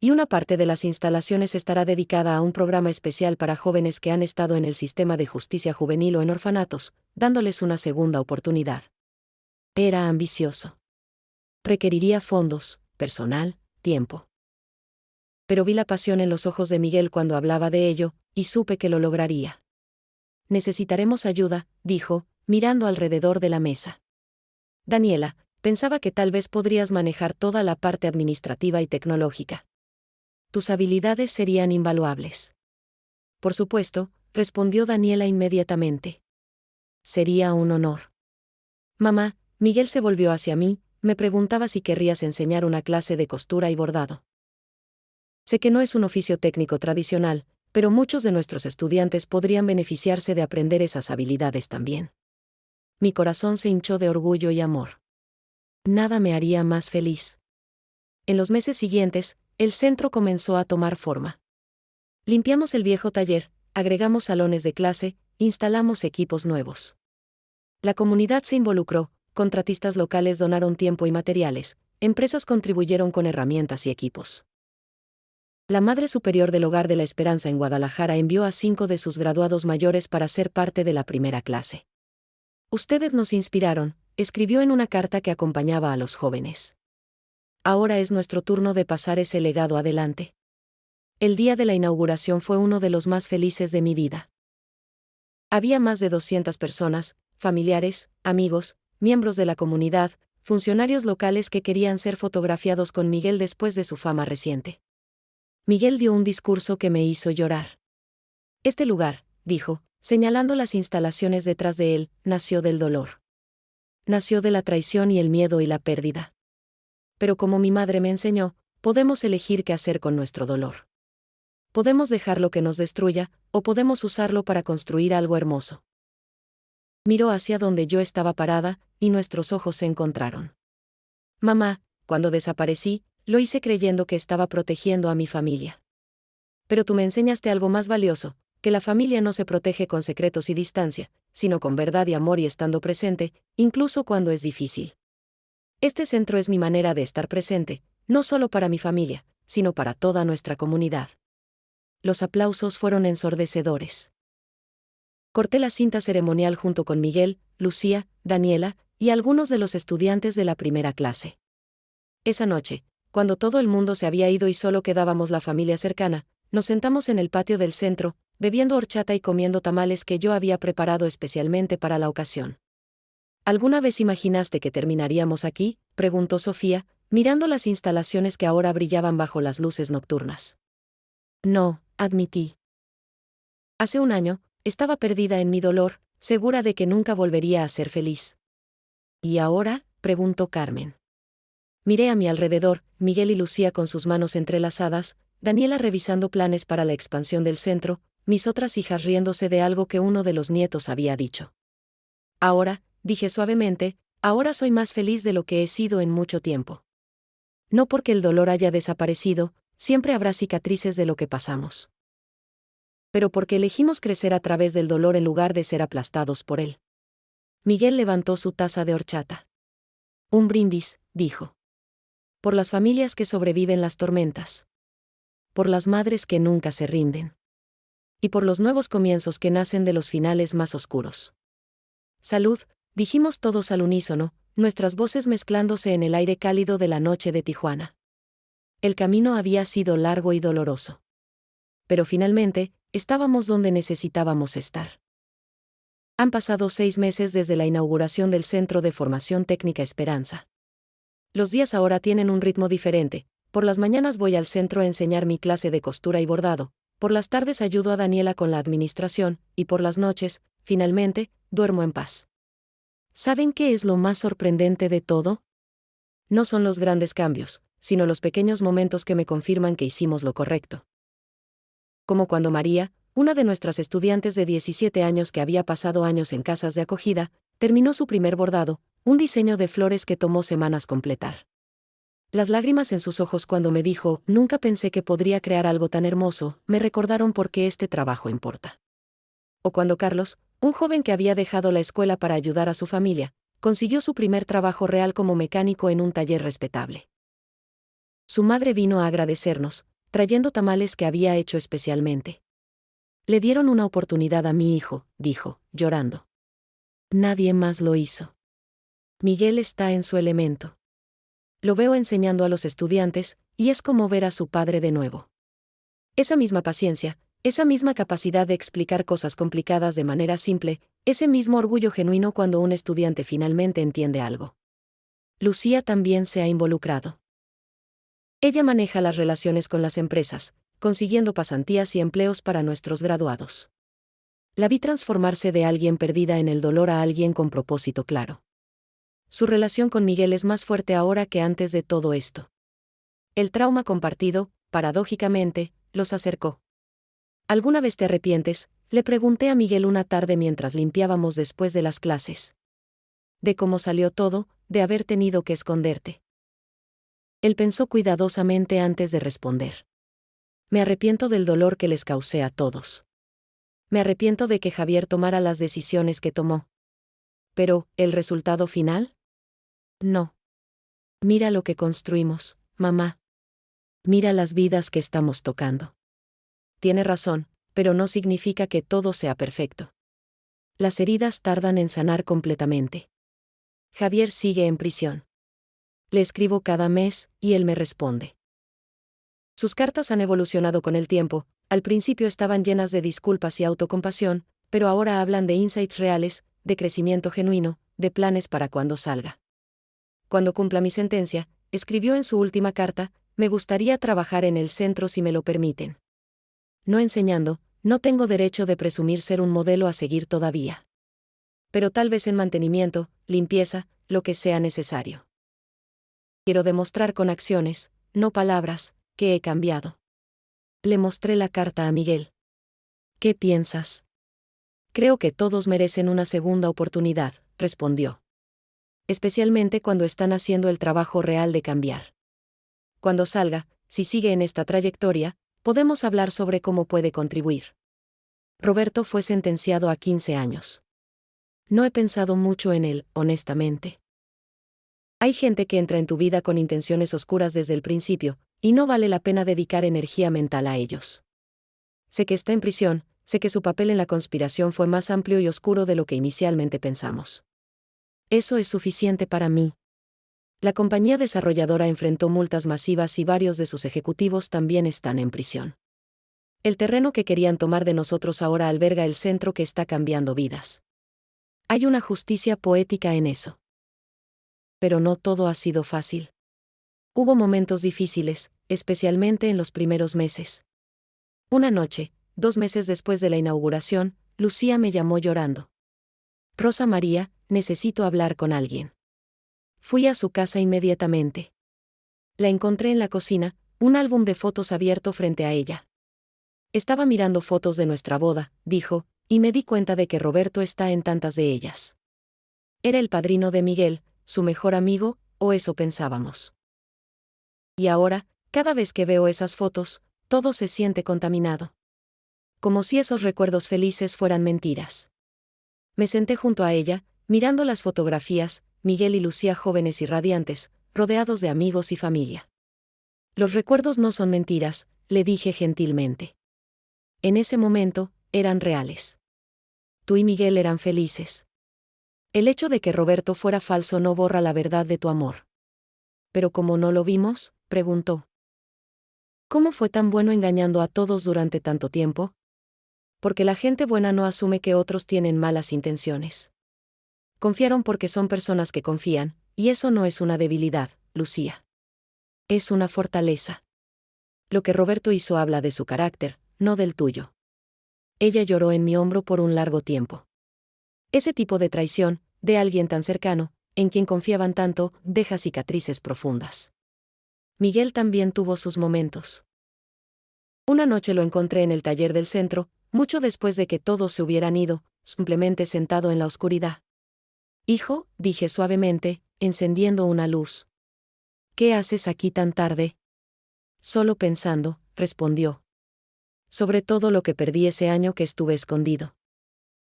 Y una parte de las instalaciones estará dedicada a un programa especial para jóvenes que han estado en el sistema de justicia juvenil o en orfanatos, dándoles una segunda oportunidad. Era ambicioso. Requeriría fondos, personal, tiempo. Pero vi la pasión en los ojos de Miguel cuando hablaba de ello, y supe que lo lograría. Necesitaremos ayuda, dijo, mirando alrededor de la mesa. Daniela, pensaba que tal vez podrías manejar toda la parte administrativa y tecnológica. Tus habilidades serían invaluables. Por supuesto, respondió Daniela inmediatamente. Sería un honor. Mamá, Miguel se volvió hacia mí, me preguntaba si querrías enseñar una clase de costura y bordado. Sé que no es un oficio técnico tradicional, pero muchos de nuestros estudiantes podrían beneficiarse de aprender esas habilidades también. Mi corazón se hinchó de orgullo y amor. Nada me haría más feliz. En los meses siguientes, el centro comenzó a tomar forma. Limpiamos el viejo taller, agregamos salones de clase, instalamos equipos nuevos. La comunidad se involucró, contratistas locales donaron tiempo y materiales, empresas contribuyeron con herramientas y equipos. La Madre Superior del Hogar de la Esperanza en Guadalajara envió a 5 de sus graduados mayores para ser parte de la primera clase. Ustedes nos inspiraron, escribió en una carta que acompañaba a los jóvenes. Ahora es nuestro turno de pasar ese legado adelante. El día de la inauguración fue uno de los más felices de mi vida. Había más de 200 personas, familiares, amigos, miembros de la comunidad, funcionarios locales que querían ser fotografiados con Miguel después de su fama reciente. Miguel dio un discurso que me hizo llorar. Este lugar, dijo, señalando las instalaciones detrás de él, nació del dolor. Nació de la traición y el miedo y la pérdida. Pero como mi madre me enseñó, podemos elegir qué hacer con nuestro dolor. Podemos dejarlo que nos destruya, o podemos usarlo para construir algo hermoso. Miró hacia donde yo estaba parada, y nuestros ojos se encontraron. Mamá, cuando desaparecí, lo hice creyendo que estaba protegiendo a mi familia. Pero tú me enseñaste algo más valioso, que la familia no se protege con secretos y distancia, sino con verdad y amor y estando presente, incluso cuando es difícil. Este centro es mi manera de estar presente, no solo para mi familia, sino para toda nuestra comunidad. Los aplausos fueron ensordecedores. Corté la cinta ceremonial junto con Miguel, Lucía, Daniela, y algunos de los estudiantes de la primera clase. Esa noche, cuando todo el mundo se había ido y solo quedábamos la familia cercana, nos sentamos en el patio del centro, bebiendo horchata y comiendo tamales que yo había preparado especialmente para la ocasión. ¿Alguna vez imaginaste que terminaríamos aquí?, preguntó Sofía, mirando las instalaciones que ahora brillaban bajo las luces nocturnas. No, admití. Hace un año, estaba perdida en mi dolor, segura de que nunca volvería a ser feliz. ¿Y ahora?, preguntó Carmen. Miré a mi alrededor, Miguel y Lucía con sus manos entrelazadas, Daniela revisando planes para la expansión del centro, mis otras hijas riéndose de algo que uno de los nietos había dicho. Ahora, dije suavemente, ahora soy más feliz de lo que he sido en mucho tiempo. No porque el dolor haya desaparecido, siempre habrá cicatrices de lo que pasamos. Pero porque elegimos crecer a través del dolor en lugar de ser aplastados por él. Miguel levantó su taza de horchata. Un brindis, dijo. Por las familias que sobreviven las tormentas. Por las madres que nunca se rinden. Y por los nuevos comienzos que nacen de los finales más oscuros. Salud, dijimos todos al unísono, nuestras voces mezclándose en el aire cálido de la noche de Tijuana. El camino había sido largo y doloroso. Pero finalmente, estábamos donde necesitábamos estar. Han pasado 6 meses desde la inauguración del Centro de Formación Técnica Esperanza. Los días ahora tienen un ritmo diferente. Por las mañanas voy al centro a enseñar mi clase de costura y bordado, por las tardes ayudo a Daniela con la administración, y por las noches, finalmente, duermo en paz. ¿Saben qué es lo más sorprendente de todo? No son los grandes cambios, sino los pequeños momentos que me confirman que hicimos lo correcto. Como cuando María, una de nuestras estudiantes de 17 años que había pasado años en casas de acogida, terminó su primer bordado, un diseño de flores que tomó semanas completar. Las lágrimas en sus ojos cuando me dijo, nunca pensé que podría crear algo tan hermoso, me recordaron por qué este trabajo importa. O cuando Carlos, un joven que había dejado la escuela para ayudar a su familia, consiguió su primer trabajo real como mecánico en un taller respetable. Su madre vino a agradecernos, trayendo tamales que había hecho especialmente. Le dieron una oportunidad a mi hijo, dijo, llorando. Nadie más lo hizo. Miguel está en su elemento. Lo veo enseñando a los estudiantes, y es como ver a su padre de nuevo. Esa misma paciencia, esa misma capacidad de explicar cosas complicadas de manera simple, ese mismo orgullo genuino cuando un estudiante finalmente entiende algo. Lucía también se ha involucrado. Ella maneja las relaciones con las empresas, consiguiendo pasantías y empleos para nuestros graduados. La vi transformarse de alguien perdida en el dolor a alguien con propósito claro. Su relación con Miguel es más fuerte ahora que antes de todo esto. El trauma compartido, paradójicamente, los acercó. ¿Alguna vez te arrepientes?, le pregunté a Miguel una tarde mientras limpiábamos después de las clases. De cómo salió todo, de haber tenido que esconderte. Él pensó cuidadosamente antes de responder. Me arrepiento del dolor que les causé a todos. Me arrepiento de que Javier tomara las decisiones que tomó. Pero, ¿el resultado final? No. Mira lo que construimos, mamá. Mira las vidas que estamos tocando. Tiene razón, pero no significa que todo sea perfecto. Las heridas tardan en sanar completamente. Javier sigue en prisión. Le escribo cada mes, y él me responde. Sus cartas han evolucionado con el tiempo, al principio estaban llenas de disculpas y autocompasión, pero ahora hablan de insights reales, de crecimiento genuino, de planes para cuando salga. Cuando cumpla mi sentencia, escribió en su última carta, me gustaría trabajar en el centro si me lo permiten. No enseñando, no tengo derecho de presumir ser un modelo a seguir todavía. Pero tal vez en mantenimiento, limpieza, lo que sea necesario. Quiero demostrar con acciones, no palabras, que he cambiado. Le mostré la carta a Miguel. ¿Qué piensas? Creo que todos merecen una segunda oportunidad, respondió. Especialmente cuando están haciendo el trabajo real de cambiar. Cuando salga, si sigue en esta trayectoria, podemos hablar sobre cómo puede contribuir. Roberto fue sentenciado a 15 años. No he pensado mucho en él, honestamente. Hay gente que entra en tu vida con intenciones oscuras desde el principio, y no vale la pena dedicar energía mental a ellos. Sé que está en prisión, sé que su papel en la conspiración fue más amplio y oscuro de lo que inicialmente pensamos. Eso es suficiente para mí. La compañía desarrolladora enfrentó multas masivas y varios de sus ejecutivos también están en prisión. El terreno que querían tomar de nosotros ahora alberga el centro que está cambiando vidas. Hay una justicia poética en eso. Pero no todo ha sido fácil. Hubo momentos difíciles, especialmente en los primeros meses. Una noche, 2 meses después de la inauguración, Lucía me llamó llorando. Rosa María, necesito hablar con alguien. Fui a su casa inmediatamente. La encontré en la cocina, un álbum de fotos abierto frente a ella. Estaba mirando fotos de nuestra boda, dijo, y me di cuenta de que Roberto está en tantas de ellas. Era el padrino de Miguel, su mejor amigo, o eso pensábamos. Y ahora, cada vez que veo esas fotos, todo se siente contaminado. Como si esos recuerdos felices fueran mentiras. Me senté junto a ella, mirando las fotografías, Miguel y Lucía jóvenes y radiantes, rodeados de amigos y familia. Los recuerdos no son mentiras, le dije gentilmente. En ese momento, eran reales. Tú y Miguel eran felices. El hecho de que Roberto fuera falso no borra la verdad de tu amor. ¿Pero cómo no lo vimos?, preguntó. ¿Cómo fue tan bueno engañando a todos durante tanto tiempo? Porque la gente buena no asume que otros tienen malas intenciones. Confiaron porque son personas que confían, y eso no es una debilidad, Lucía. Es una fortaleza. Lo que Roberto hizo habla de su carácter, no del tuyo. Ella lloró en mi hombro por un largo tiempo. Ese tipo de traición, de alguien tan cercano, en quien confiaban tanto, deja cicatrices profundas. Miguel también tuvo sus momentos. Una noche lo encontré en el taller del centro, mucho después de que todos se hubieran ido, simplemente sentado en la oscuridad. Hijo, dije suavemente, encendiendo una luz. ¿Qué haces aquí tan tarde? Solo pensando, respondió. Sobre todo lo que perdí ese año que estuve escondido.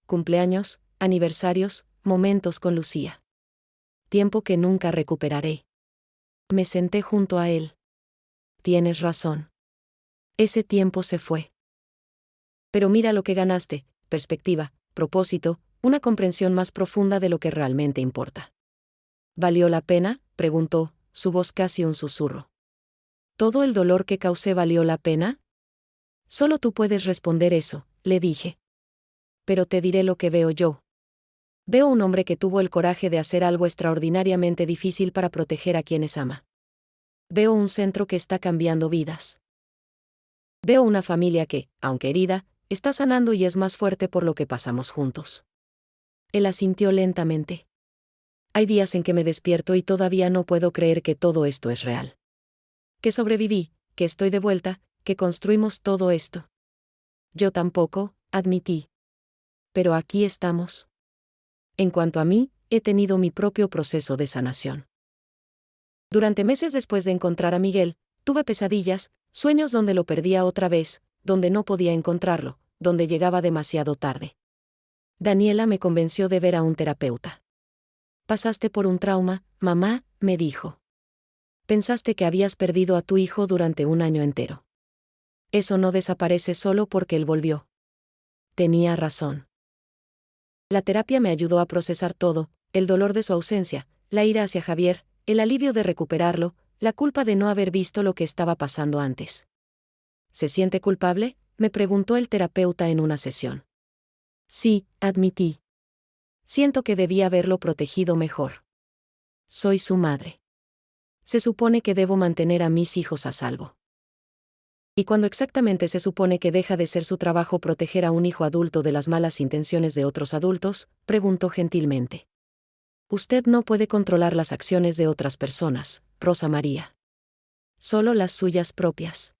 Cumpleaños, aniversarios, momentos con Lucía. Tiempo que nunca recuperaré. Me senté junto a él. Tienes razón. Ese tiempo se fue. Pero mira lo que ganaste: perspectiva, propósito, una comprensión más profunda de lo que realmente importa. ¿Valió la pena?, preguntó, su voz casi un susurro. ¿Todo el dolor que causé valió la pena? Solo tú puedes responder eso, le dije. Pero te diré lo que veo yo. Veo un hombre que tuvo el coraje de hacer algo extraordinariamente difícil para proteger a quienes ama. Veo un centro que está cambiando vidas. Veo una familia que, aunque herida, está sanando y es más fuerte por lo que pasamos juntos. Él asintió lentamente. Hay días en que me despierto y todavía no puedo creer que todo esto es real. Que sobreviví, que estoy de vuelta, que construimos todo esto. Yo tampoco, admití. Pero aquí estamos. En cuanto a mí, he tenido mi propio proceso de sanación. Durante meses después de encontrar a Miguel, tuve pesadillas, sueños donde lo perdía otra vez, donde no podía encontrarlo, donde llegaba demasiado tarde. Daniela me convenció de ver a un terapeuta. Pasaste por un trauma, mamá, me dijo. Pensaste que habías perdido a tu hijo durante un año entero. Eso no desaparece solo porque él volvió. Tenía razón. La terapia me ayudó a procesar todo: el dolor de su ausencia, la ira hacia Javier, el alivio de recuperarlo, la culpa de no haber visto lo que estaba pasando antes. ¿Se siente culpable?, me preguntó el terapeuta en una sesión. Sí, admití. Siento que debía haberlo protegido mejor. Soy su madre. Se supone que debo mantener a mis hijos a salvo. ¿Y cuándo exactamente se supone que deja de ser su trabajo proteger a un hijo adulto de las malas intenciones de otros adultos?, preguntó gentilmente. Usted no puede controlar las acciones de otras personas, Rosa María. Solo las suyas propias.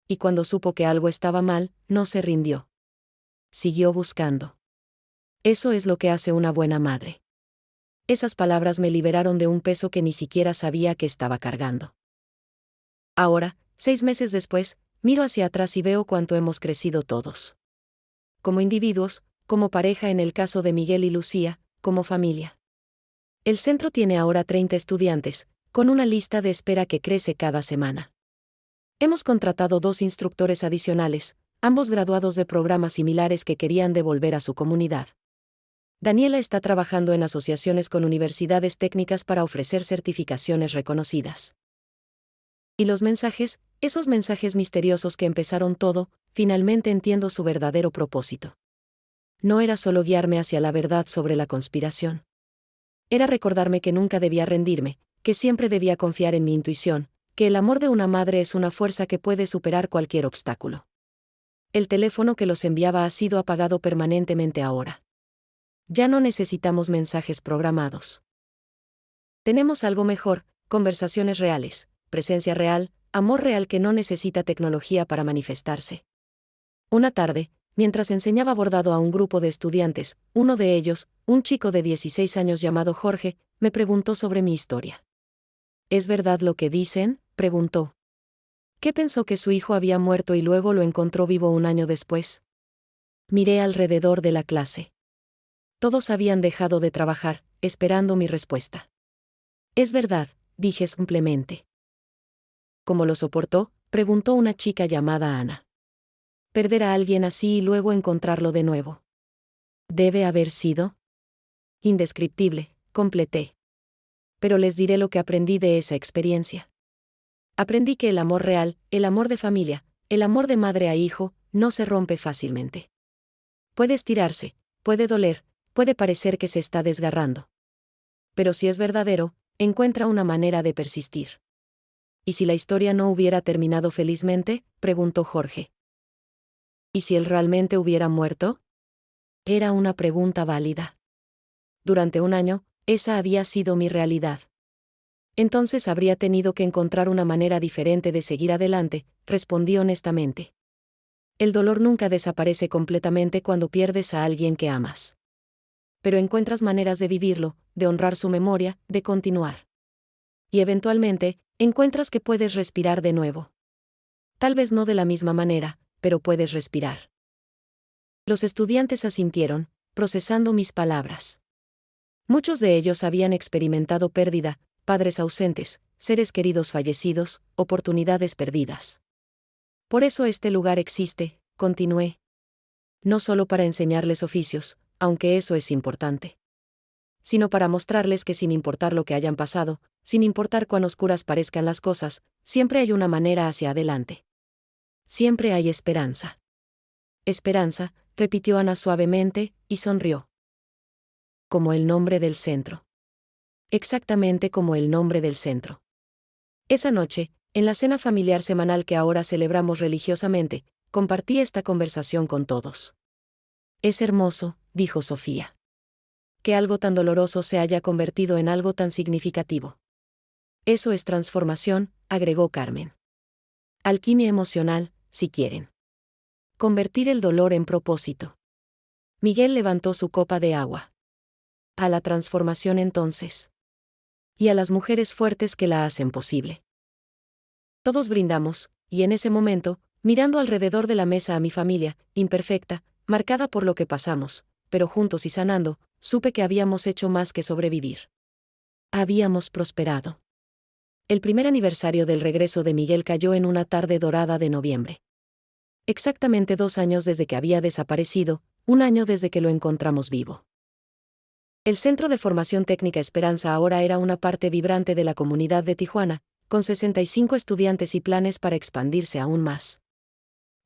Y cuando supo que algo estaba mal, no se rindió. Siguió buscando. Eso es lo que hace una buena madre. Esas palabras me liberaron de un peso que ni siquiera sabía que estaba cargando. Ahora, 6 meses después, miro hacia atrás y veo cuánto hemos crecido todos. Como individuos, como pareja en el caso de Miguel y Lucía, como familia. El centro tiene ahora 30 estudiantes, con una lista de espera que crece cada semana. Hemos contratado 2 instructores adicionales, ambos graduados de programas similares que querían devolver a su comunidad. Daniela está trabajando en asociaciones con universidades técnicas para ofrecer certificaciones reconocidas. Y los mensajes, esos mensajes misteriosos que empezaron todo, finalmente entiendo su verdadero propósito. No era solo guiarme hacia la verdad sobre la conspiración. Era recordarme que nunca debía rendirme, que siempre debía confiar en mi intuición, que el amor de una madre es una fuerza que puede superar cualquier obstáculo. El teléfono que los enviaba ha sido apagado permanentemente ahora. Ya no necesitamos mensajes programados. Tenemos algo mejor: conversaciones reales, presencia real, amor real que no necesita tecnología para manifestarse. Una tarde, mientras enseñaba bordado a un grupo de estudiantes, uno de ellos, un chico de 16 años llamado Jorge, me preguntó sobre mi historia. ¿Es verdad lo que dicen?, preguntó. ¿Qué pensó que su hijo había muerto y luego lo encontró vivo un año después? Miré alrededor de la clase. Todos habían dejado de trabajar, esperando mi respuesta. Es verdad, dije simplemente. ¿Cómo lo soportó?, preguntó una chica llamada Ana. Perder a alguien así y luego encontrarlo de nuevo. Debe haber sido indescriptible, completé. Pero les diré lo que aprendí de esa experiencia. Aprendí que el amor real, el amor de familia, el amor de madre a hijo, no se rompe fácilmente. Puede estirarse, puede doler, puede parecer que se está desgarrando. Pero si es verdadero, encuentra una manera de persistir. ¿Y si la historia no hubiera terminado felizmente?, preguntó Jorge. ¿Y si él realmente hubiera muerto? Era una pregunta válida. Durante un año, esa había sido mi realidad. Entonces habría tenido que encontrar una manera diferente de seguir adelante, respondí honestamente. El dolor nunca desaparece completamente cuando pierdes a alguien que amas. Pero encuentras maneras de vivirlo, de honrar su memoria, de continuar. y eventualmente, encuentras que puedes respirar de nuevo. Tal vez no de la misma manera, pero puedes respirar. Los estudiantes asintieron, procesando mis palabras. Muchos de ellos habían experimentado pérdida, padres ausentes, seres queridos fallecidos, oportunidades perdidas. Por eso este lugar existe, continué. No solo para enseñarles oficios, aunque eso es importante, sino para mostrarles que sin importar lo que hayan pasado, sin importar cuán oscuras parezcan las cosas, siempre hay una manera hacia adelante. Siempre hay esperanza. Esperanza, repitió Ana suavemente, y sonrió. Como el nombre del centro. Exactamente como el nombre del centro. Esa noche, en la cena familiar semanal que ahora celebramos religiosamente, compartí esta conversación con todos. Es hermoso, dijo Sofía. Que algo tan doloroso se haya convertido en algo tan significativo. Eso es transformación, agregó Carmen. Alquimia emocional, si quieren. Convertir el dolor en propósito. Miguel levantó su copa de agua. A la transformación entonces. Y a las mujeres fuertes que la hacen posible. Todos brindamos, y en ese momento, mirando alrededor de la mesa a mi familia, imperfecta, marcada por lo que pasamos, pero juntos y sanando, supe que habíamos hecho más que sobrevivir. Habíamos prosperado. El primer aniversario del regreso de Miguel cayó en una tarde dorada de noviembre. Exactamente 2 años desde que había desaparecido, 1 año desde que lo encontramos vivo. El Centro de Formación Técnica Esperanza ahora era una parte vibrante de la comunidad de Tijuana, con 65 estudiantes y planes para expandirse aún más.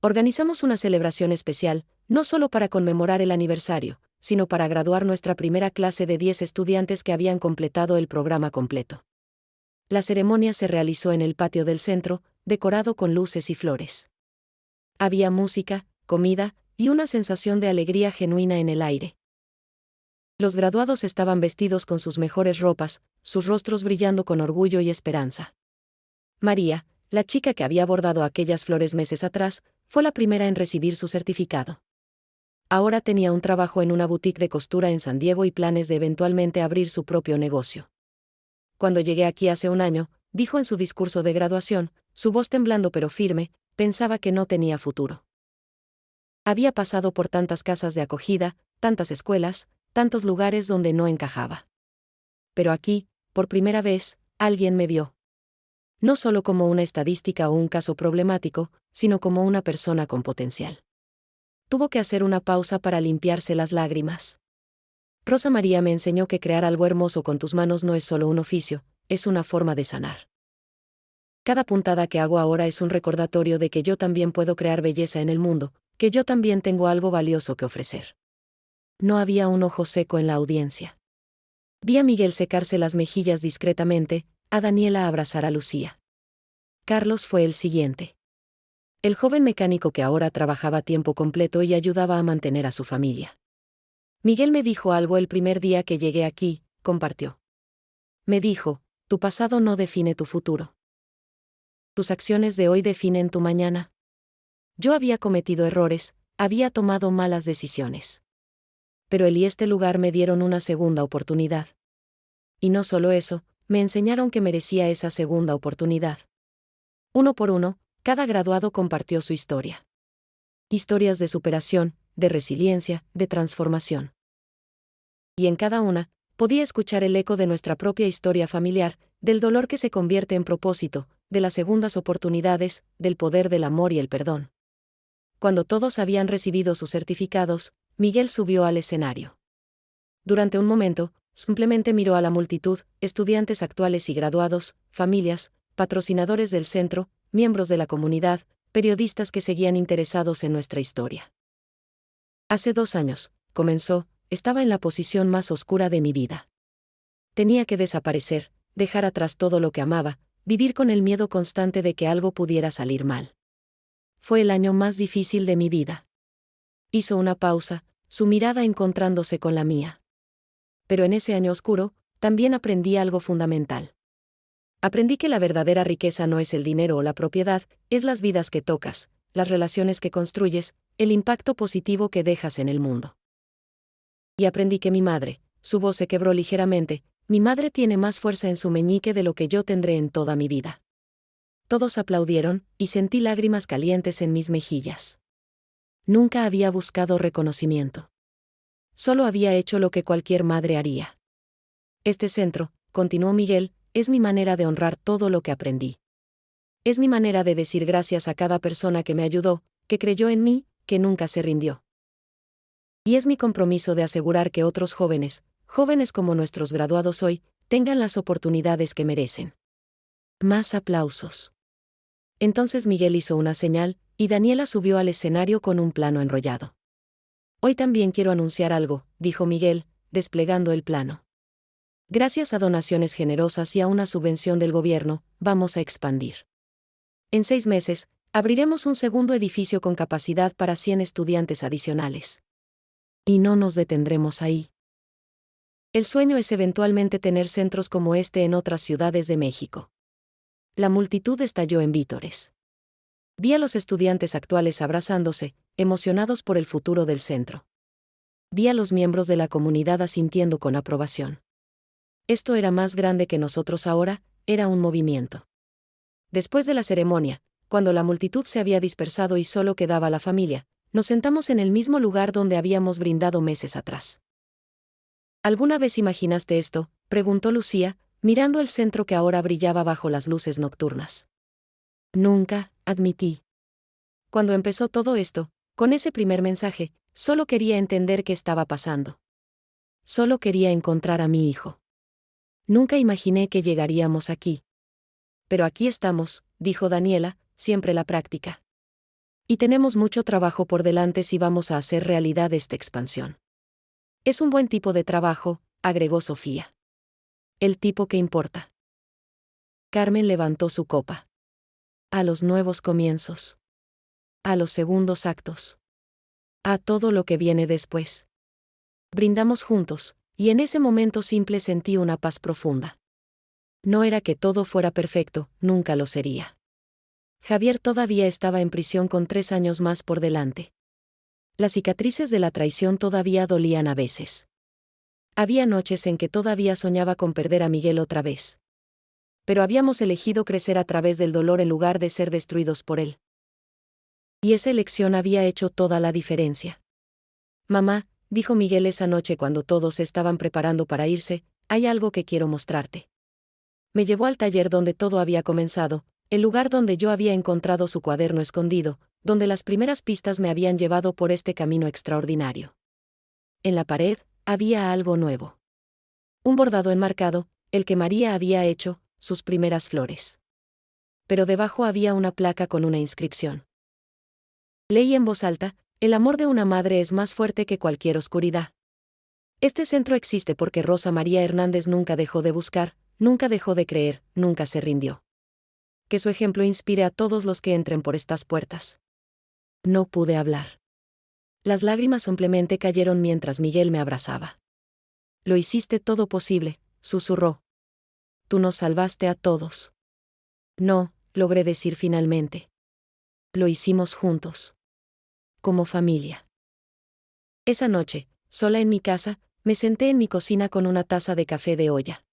Organizamos una celebración especial, no solo para conmemorar el aniversario, sino para graduar nuestra primera clase de 10 estudiantes que habían completado el programa completo. La ceremonia se realizó en el patio del centro, decorado con luces y flores. Había música, comida, y una sensación de alegría genuina en el aire. Los graduados estaban vestidos con sus mejores ropas, sus rostros brillando con orgullo y esperanza. María, la chica que había bordado aquellas flores meses atrás, fue la primera en recibir su certificado. Ahora tenía un trabajo en una boutique de costura en San Diego y planes de eventualmente abrir su propio negocio. Cuando llegué aquí hace 1 año, dijo en su discurso de graduación, su voz temblando pero firme, pensaba que no tenía futuro. Había pasado por tantas casas de acogida, tantas escuelas, tantos lugares donde no encajaba. Pero aquí, por primera vez, alguien me vio. No solo como una estadística o un caso problemático, sino como una persona con potencial. Tuvo que hacer una pausa para limpiarse las lágrimas. Rosa María me enseñó que crear algo hermoso con tus manos no es solo un oficio, es una forma de sanar. Cada puntada que hago ahora es un recordatorio de que yo también puedo crear belleza en el mundo, que yo también tengo algo valioso que ofrecer. No había un ojo seco en la audiencia. Vi a Miguel secarse las mejillas discretamente, a Daniela abrazar a Lucía. Carlos fue el siguiente. El joven mecánico que ahora trabajaba a tiempo completo y ayudaba a mantener a su familia. Miguel me dijo algo el primer día que llegué aquí, compartió. Me dijo, tu pasado no define tu futuro. Tus acciones de hoy definen tu mañana. Yo había cometido errores, había tomado malas decisiones. Pero él y este lugar me dieron una segunda oportunidad. Y no solo eso, me enseñaron que merecía esa segunda oportunidad. Uno por uno, cada graduado compartió su historia. Historias de superación, de resiliencia, de transformación. Y en cada una, podía escuchar el eco de nuestra propia historia familiar, del dolor que se convierte en propósito, de las segundas oportunidades, del poder del amor y el perdón. Cuando todos habían recibido sus certificados, Miguel subió al escenario. Durante un momento, simplemente miró a la multitud, estudiantes actuales y graduados, familias, patrocinadores del centro, miembros de la comunidad, periodistas que seguían interesados en nuestra historia. Hace 2 años, comenzó, estaba en la posición más oscura de mi vida. Tenía que desaparecer, dejar atrás todo lo que amaba, vivir con el miedo constante de que algo pudiera salir mal. Fue el año más difícil de mi vida. Hizo una pausa, su mirada encontrándose con la mía. Pero en ese año oscuro, también aprendí algo fundamental. Aprendí que la verdadera riqueza no es el dinero o la propiedad, es las vidas que tocas, las relaciones que construyes, el impacto positivo que dejas en el mundo. Y aprendí que mi madre, su voz se quebró ligeramente, mi madre tiene más fuerza en su meñique de lo que yo tendré en toda mi vida. Todos aplaudieron, y sentí lágrimas calientes en mis mejillas. Nunca había buscado reconocimiento. Solo había hecho lo que cualquier madre haría. Este centro, continuó Miguel, es mi manera de honrar todo lo que aprendí. Es mi manera de decir gracias a cada persona que me ayudó, que creyó en mí, que nunca se rindió. Y es mi compromiso de asegurar que otros jóvenes como nuestros graduados hoy, tengan las oportunidades que merecen. Más aplausos. Entonces Miguel hizo una señal, y Daniela subió al escenario con un plano enrollado. Hoy también quiero anunciar algo, dijo Miguel, desplegando el plano. Gracias a donaciones generosas y a una subvención del gobierno, vamos a expandir. En 6 meses, abriremos un segundo edificio con capacidad para 100 estudiantes adicionales. Y no nos detendremos ahí. El sueño es eventualmente tener centros como este en otras ciudades de México. La multitud estalló en vítores. Vi a los estudiantes actuales abrazándose, emocionados por el futuro del centro. Vi a los miembros de la comunidad asintiendo con aprobación. Esto era más grande que nosotros ahora, era un movimiento. Después de la ceremonia, cuando la multitud se había dispersado y solo quedaba la familia, nos sentamos en el mismo lugar donde habíamos brindado meses atrás. ¿Alguna vez imaginaste esto?, preguntó Lucía, mirando el centro que ahora brillaba bajo las luces nocturnas. Nunca, admití. Cuando empezó todo esto, con ese primer mensaje, solo quería entender qué estaba pasando. Solo quería encontrar a mi hijo. Nunca imaginé que llegaríamos aquí. Pero aquí estamos, dijo Daniela, siempre la práctica. Y tenemos mucho trabajo por delante si vamos a hacer realidad esta expansión. Es un buen tipo de trabajo, agregó Sofía. El tipo que importa. Carmen levantó su copa. A los nuevos comienzos. A los segundos actos. A todo lo que viene después. Brindamos juntos, y en ese momento simple sentí una paz profunda. No era que todo fuera perfecto, nunca lo sería. Javier todavía estaba en prisión con 3 años más por delante. Las cicatrices de la traición todavía dolían a veces. Había noches en que todavía soñaba con perder a Miguel otra vez. Pero habíamos elegido crecer a través del dolor en lugar de ser destruidos por él. Y esa elección había hecho toda la diferencia. Mamá, dijo Miguel esa noche cuando todos se estaban preparando para irse, hay algo que quiero mostrarte. Me llevó al taller donde todo había comenzado, el lugar donde yo había encontrado su cuaderno escondido, donde las primeras pistas me habían llevado por este camino extraordinario. En la pared, había algo nuevo. Un bordado enmarcado, el que María había hecho, sus primeras flores. Pero debajo había una placa con una inscripción. Leí en voz alta, el amor de una madre es más fuerte que cualquier oscuridad. Este centro existe porque Rosa María Hernández nunca dejó de buscar, nunca dejó de creer, nunca se rindió. Que su ejemplo inspire a todos los que entren por estas puertas. No pude hablar. Las lágrimas simplemente cayeron mientras Miguel me abrazaba. Lo hiciste todo posible, susurró. Tú nos salvaste a todos. No, logré decir finalmente. Lo hicimos juntos. Como familia. Esa noche, sola en mi casa, me senté en mi cocina con una taza de café de olla.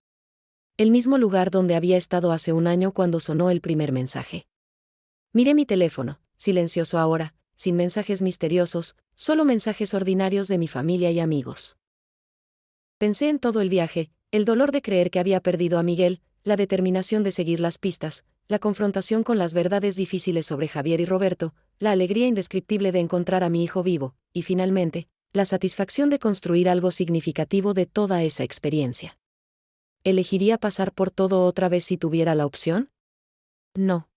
El mismo lugar donde había estado hace un año cuando sonó el primer mensaje. Miré mi teléfono, silencioso ahora, sin mensajes misteriosos, solo mensajes ordinarios de mi familia y amigos. Pensé en todo el viaje, el dolor de creer que había perdido a Miguel, la determinación de seguir las pistas, la confrontación con las verdades difíciles sobre Javier y Roberto, la alegría indescriptible de encontrar a mi hijo vivo, y finalmente, la satisfacción de construir algo significativo de toda esa experiencia. ¿Elegiría pasar por todo otra vez si tuviera la opción? No.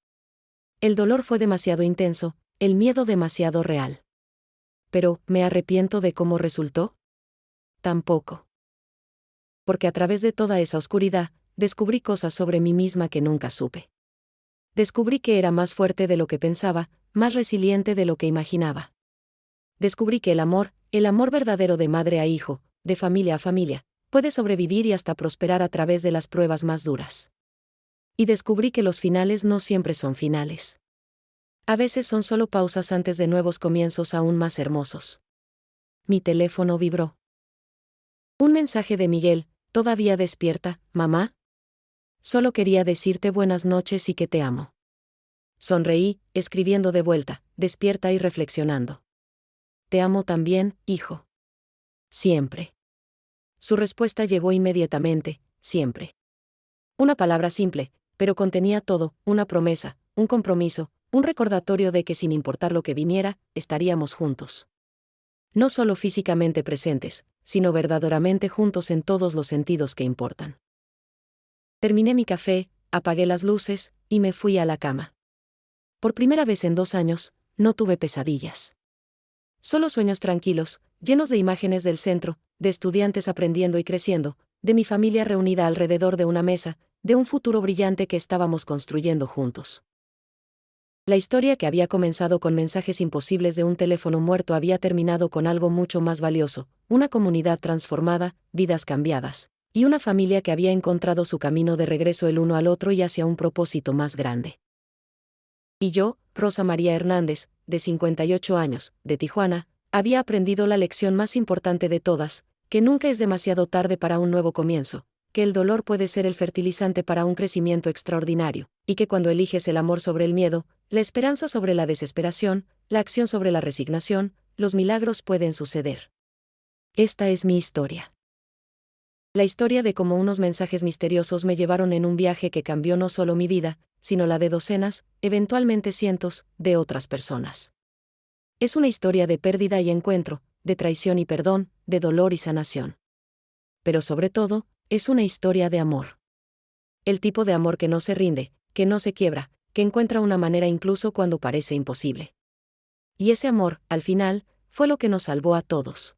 El dolor fue demasiado intenso, el miedo demasiado real. Pero, ¿me arrepiento de cómo resultó? Tampoco. Porque a través de toda esa oscuridad, descubrí cosas sobre mí misma que nunca supe. Descubrí que era más fuerte de lo que pensaba, más resiliente de lo que imaginaba. Descubrí que el amor verdadero de madre a hijo, de familia a familia, puede sobrevivir y hasta prosperar a través de las pruebas más duras. Y descubrí que los finales no siempre son finales. A veces son solo pausas antes de nuevos comienzos aún más hermosos. Mi teléfono vibró. Un mensaje de Miguel, ¿Todavía despierta, mamá? Solo quería decirte buenas noches y que te amo. Sonreí, escribiendo de vuelta, despierta y reflexionando. Te amo también, hijo. Siempre. Su respuesta llegó inmediatamente, siempre. Una palabra simple, pero contenía todo, una promesa, un compromiso, un recordatorio de que sin importar lo que viniera, estaríamos juntos. No solo físicamente presentes, sino verdaderamente juntos en todos los sentidos que importan. Terminé mi café, apagué las luces, y me fui a la cama. Por primera vez en 2 años, no tuve pesadillas. Solo sueños tranquilos, llenos de imágenes del centro, de estudiantes aprendiendo y creciendo, de mi familia reunida alrededor de una mesa, de un futuro brillante que estábamos construyendo juntos. La historia que había comenzado con mensajes imposibles de un teléfono muerto había terminado con algo mucho más valioso, una comunidad transformada, vidas cambiadas, y una familia que había encontrado su camino de regreso el uno al otro y hacia un propósito más grande. Y yo, Rosa María Hernández, de 58 años, de Tijuana, había aprendido la lección más importante de todas, que nunca es demasiado tarde para un nuevo comienzo, que el dolor puede ser el fertilizante para un crecimiento extraordinario, y que cuando eliges el amor sobre el miedo, la esperanza sobre la desesperación, la acción sobre la resignación, los milagros pueden suceder. Esta es mi historia. La historia de cómo unos mensajes misteriosos me llevaron en un viaje que cambió no solo mi vida, sino la de docenas, eventualmente cientos, de otras personas. Es una historia de pérdida y encuentro, de traición y perdón, de dolor y sanación. Pero sobre todo, es una historia de amor. El tipo de amor que no se rinde, que no se quiebra, que encuentra una manera incluso cuando parece imposible. Y ese amor, al final, fue lo que nos salvó a todos.